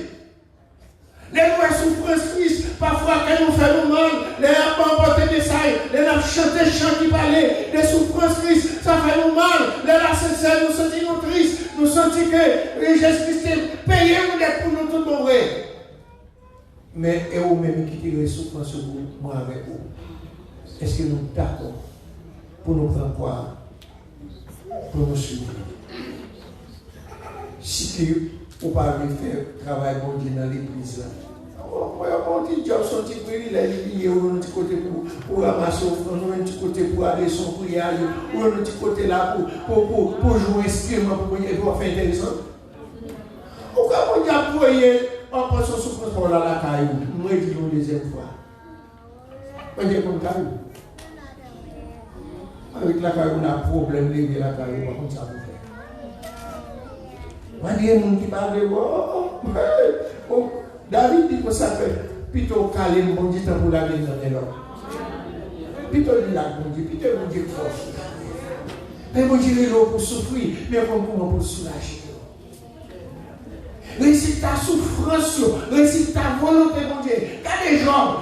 Les lois souffrance Christ, parfois quand nous faisons mal, les enfants portent des messages, les enfants chantent des chants qui parlaient, les souffrances Christ, ça fait nous mal. Les sincères, nous sentons tristes, nous sentons que Jésus-Christ est payé pour nous tout mauvais. Mais et vous-même qui tirez les souffrances sur vous, moi avec vous. Est-ce que nous sommes d'accord pour nous prendre quoi? Pour nous suivre. Si vous ne pouvez pas faire travail bon Dieu dans l'église là. Mon petit job, son petit privilège, il y a un petit côté pour ramasser, un petit côté pour aller son prière, ou un petit côté là pour jouer un instrument, pour faire intéressant. Pourquoi mon diable, vous voyez, on prend son souffrance pour la caillou, moi je dis une deuxième fois. On dit comme caillou. Avec la caillou, on a un problème, lever la caillou, par contre ça vous fait. Moi je dis, il y a des gens qui parlent de David dit que ça fait plutôt calé mon Dieu pour la vie dans l'homme. Plutôt dit là, mon Dieu, plutôt mon Dieu force. Mais mon Dieu est là pour souffrir, mais comment pour soulager. Récite ta souffrance, récite ta volonté, mon Dieu. Quand les gens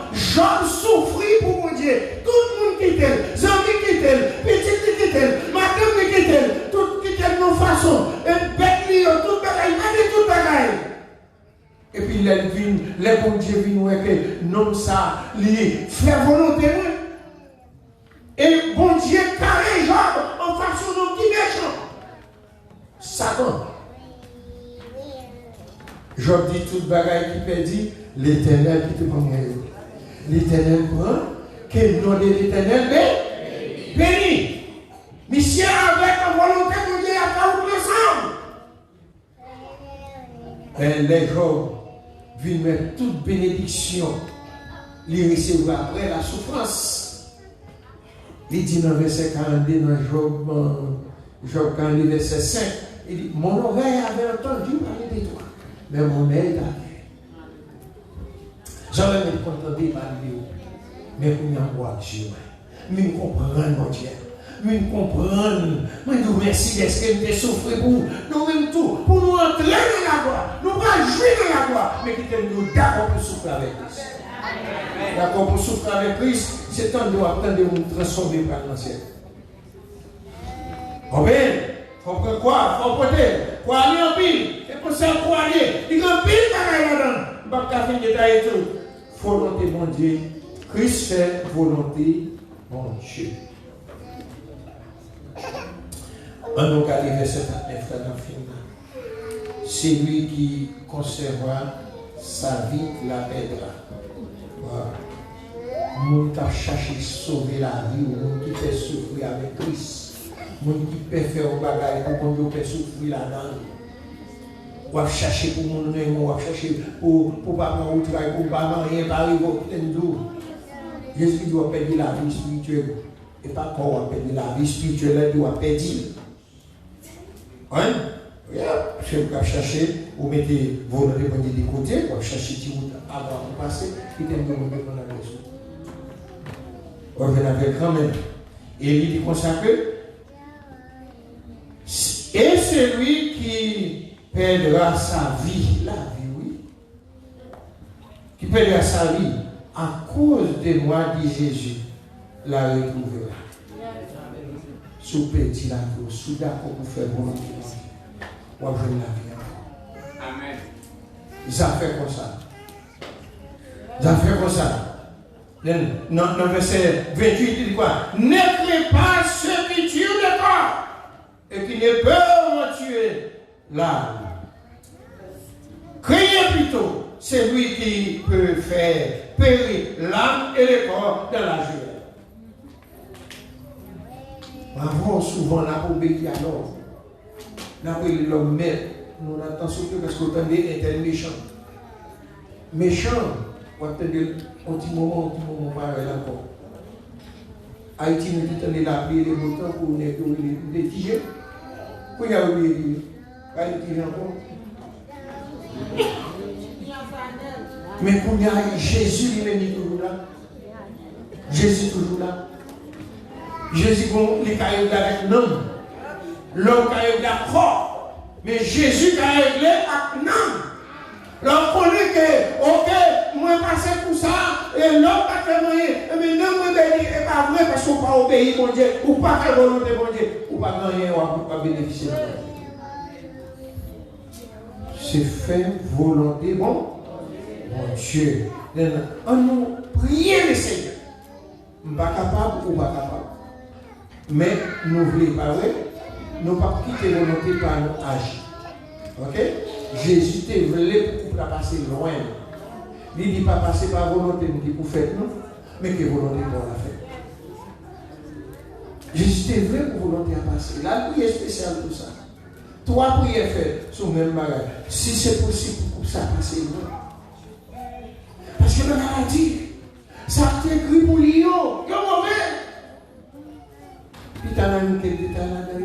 souffrent pour mon Dieu, tout le monde quitte elle, Zami quitte elle, petit quitte elle, madame quitte elle, tout quitte elle nos façons, et bête tout bagaille, même tout bagaille. Et puis les bons dieux viennent que non ça lié faire volonté. Et bon Dieu carré Job en façon de petit méchant. Satan. Job dit toute bagaille qui perdit, l'Éternel qui te prend. L'Éternel prend, que le nom de l'Éternel est béni. Mission avec la volonté de Dieu à faire ensemble. Et les Job viennent mettre toute bénédiction, les recevoir après la souffrance. Il dit dans le verset 42, dans Job 42, verset 5, il dit, mon oreille avait entendu parler de toi, mais mon œil t'a vu. J'aurais même contenté parler de vous, mais vous n'en voyez pas. Mais vous comprenez, mon Dieu. Nous comprendre, nous merci d'être que nous souffrons pour nous même tout, pour nous entrer dans la gloire, nous pas jouer dans la gloire, mais qui nous d'accord pour souffrir avec Christ. D'accord pour souffrir avec Christ, c'est temps de nous attendre de nous transformer par l'ancien. Amen. Il faut prendre quoi? Il faut porter. Pour aller en pile. Et pour ça, pour aller. Il y a un pile qui là-dedans. Je ne vais pas faire détailler tout. Volonté, mon Dieu. Christ fait volonté, mon Dieu. En nous regardant verset 39 dans le film. C'est lui qui conservera sa vie, la perdra. Voilà. Nous qui cherché sauver la vie, nous qui fait souffrir avec Christ, nous qui peut faire un bagage pour qu'on peut souffrir là-dedans. On va chercher pour mon nom, on va chercher pour pas prendre au travail, pour pas rien, pas arriver au plein d'eau. Jésus doit perdre la vie spirituelle. Et pas qu'on va perdre la vie spirituelle, il doit perdre. Hein? Je vais chercher, vous mettez vos notes de côté, vous cherchez si vous avant de passer, puis vous demandez pour la maison. On revient avec quand même. Et il dit comme ça que, et celui qui perdra sa vie, la vie, oui, qui perdra sa vie à cause de moi, dit Jésus, la retrouvera. Sous petit la vie, sous d'accord pour faire bon Dieu. On va jouer la vie. Amen. Ça fait comme ça. Ça fait comme ça. Dans le verset 28, il dit quoi? Ne crée pas ceux qui tuent le corps et qui ne peuvent tuer l'âme. Craignez plutôt celui qui peut faire périr l'âme et le corps dans la joie. Avant, souvent, la obéir à l'homme. Nous l'homme maître. Nous attendons surtout parce qu'on est un méchant. Méchant, on attend un petit moment, pareil encore. Haïti nous dit la pluie et les beaux temps pour nous les tiger. Pour y avoir oublié, pas les tiger encore. Mais pour y avoir Jésus, il est toujours là. Jésus toujours là. Jésus, il est avec l'homme. L'homme qui est d'accord. Mais Jésus a réglé à non. Alors, on connaît que, ok, moi, passé pour ça, et l'homme a fait moyen, mais non, moi, c'est pas vrai parce qu'on pas obéir, mon Dieu, ou pas faire volonté, mon Dieu, ou pas gagner, ou pas bénéficier. C'est faire volonté, mon Dieu. On nous prie le Seigneur. Pas capable ou pas capable. Mais nous voulons pas vrai, nous ne pas quitter volonté par nos âge. Ok? Jésus te voulait pour passer loin. Il ne dit pas passer par volonté pour faire nous, mais que volonté pour la faire. Jésus te voulait pour volonté à passer. La prière spéciale pour ça. Trois prières faites sur le même bagage. Si c'est possible pour ça passer loin. Parce que le maladie, ça a été écrit pour lui. Il est mauvais. Puis tu as un détail.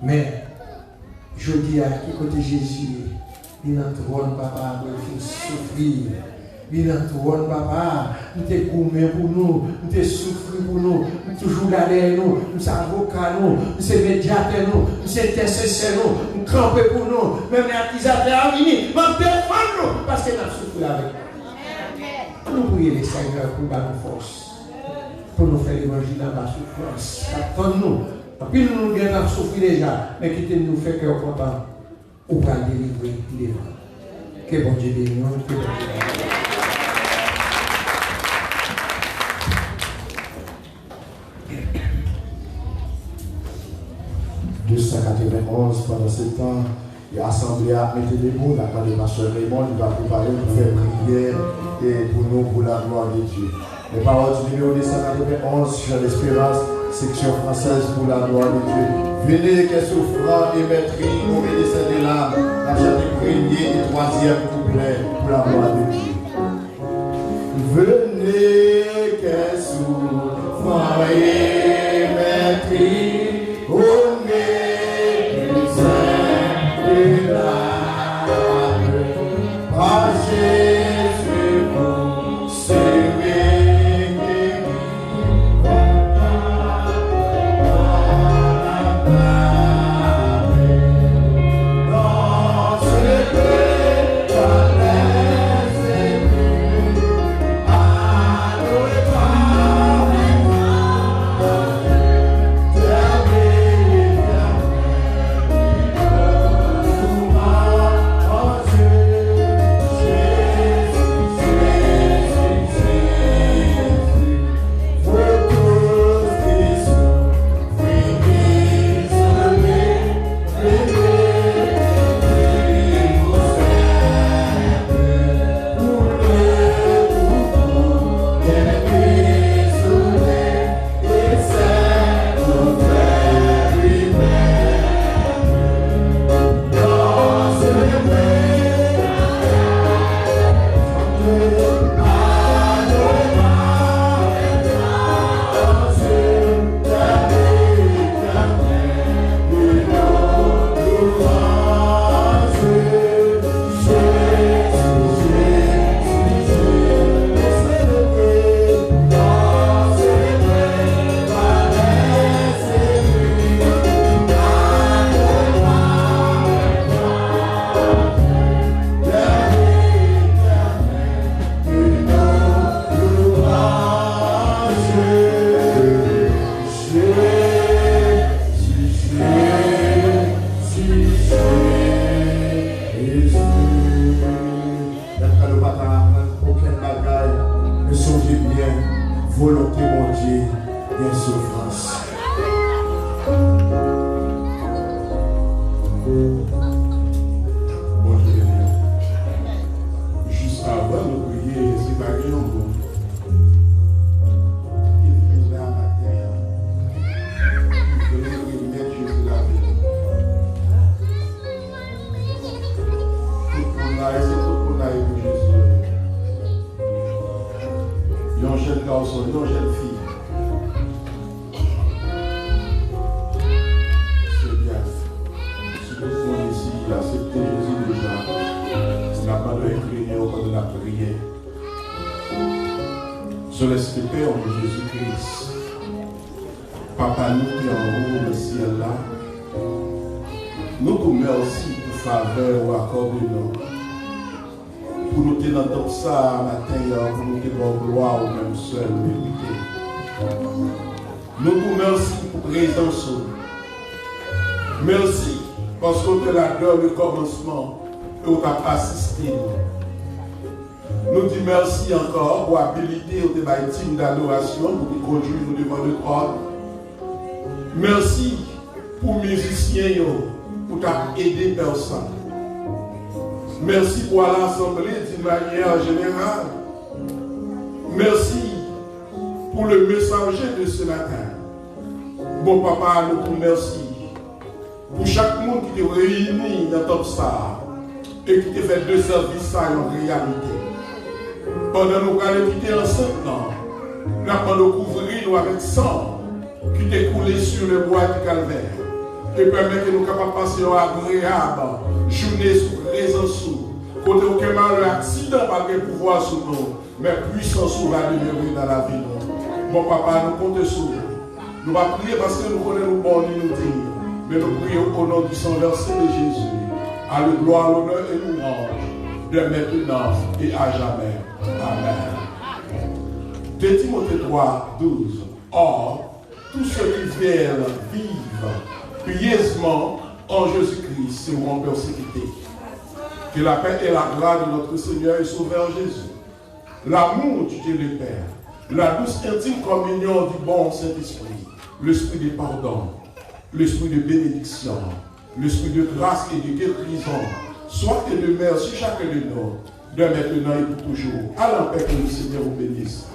Mais je dis à qui côté Jésus, il n'a pas papa, il faut souffrir. Il n'a pas papa, il te gourmé pour nous, il te souffrir pour nous, il toujours là derrière nous, il est avocat nous, il est médiateur nous, il est intercesseur nous, il campe pour nous, même les accusateurs venus, il défend nous, parce qu'il a souffert avec nous. Nous prions les Seigneur pour nous force, pour nous faire l'évangile dans la souffrance. Attends-nous. Puis nous avons souffert déjà, mais qui nous fait cœur content, ou pas délivrer les gens. Que bon Dieu bénisse, que bon Dieu bénisse. 291 pendant ce temps, l'Assemblée a mis debout, la part de Pasteur Raymond, il va préparer pour faire prière et pour nous, pour la gloire de Dieu. Les paroles du numéro 291, Jean d'Espérance, section française pour la gloire de Dieu. Venez que souffrant et maîtrise, obéissez de l'âme, la chante premier et troisième couplet pour la gloire de Dieu. Venez que souffrant et maîtrise, de l'âme, par Jésus pour sauver dans ce que ta laisse volonté, mon Dieu, bien souffrance. Bon Dieu, juste avant de prier, c'est pas bien bon. Il nous a matin. Il faut mettre Jésus là. Tout le monde a essayé, tout le monde a aimé Jésus. Un jeune garçon, une jeune fille. C'est bien. Si tout le monde ici a accepté Jésus déjà, on n'a pas de incliner au cours de la prière. Je respecte en Jésus-Christ. Papa, nous qui en haut, le ciel là, Nous vous remercions pour faveur ou accordé nous. Pour nous tenir dans ça matin, pour nous tenir gloire au même seul vérité. Nous vous remercions pour présence. Merci parce que tu as donné le commencement et tu as assisté. Nous disons merci encore pour l'habilité de la team d'adoration pour nous conduire nous devant le trône. Merci pour les musiciens pour t'aider personne. Merci pour l'assemblée d'une manière générale. Merci pour le messager de ce matin. Bon papa, nous vous remercions pour chaque monde qui te réunit dans Top Star et qui te fait deux services en réalité. Pendant nous allons quitter ensemble, nous allons couvrir nous avec sang qui t'est coulé sur le bois du calvaire et permet que nous capables de passer une agréable journée sous présence. Côté aucun mal, accident malgré pouvoir sur nous, mais puissance va demeurer dans la vie. Mon papa, nous comptons sur nous. Nous allons prier parce que nous connaissons nos bons et nous dignes. Mais nous prions au nom du sang versé de Jésus. À la gloire, l'honneur et louange, de maintenant et à jamais. Amen. 2 Timothée 3, 12. Or, tous ceux qui viennent vivre pieusement en Jésus-Christ seront persécutés. Que la paix et la gloire de notre Seigneur et Sauveur Jésus, l'amour du Dieu le Père, la douce intime communion du bon Saint-Esprit, l'esprit de pardon, l'esprit de bénédiction, l'esprit de grâce et de guérison, soit et demeure sur chacun de nous, de maintenant et pour toujours. À la paix que le Seigneur vous bénisse.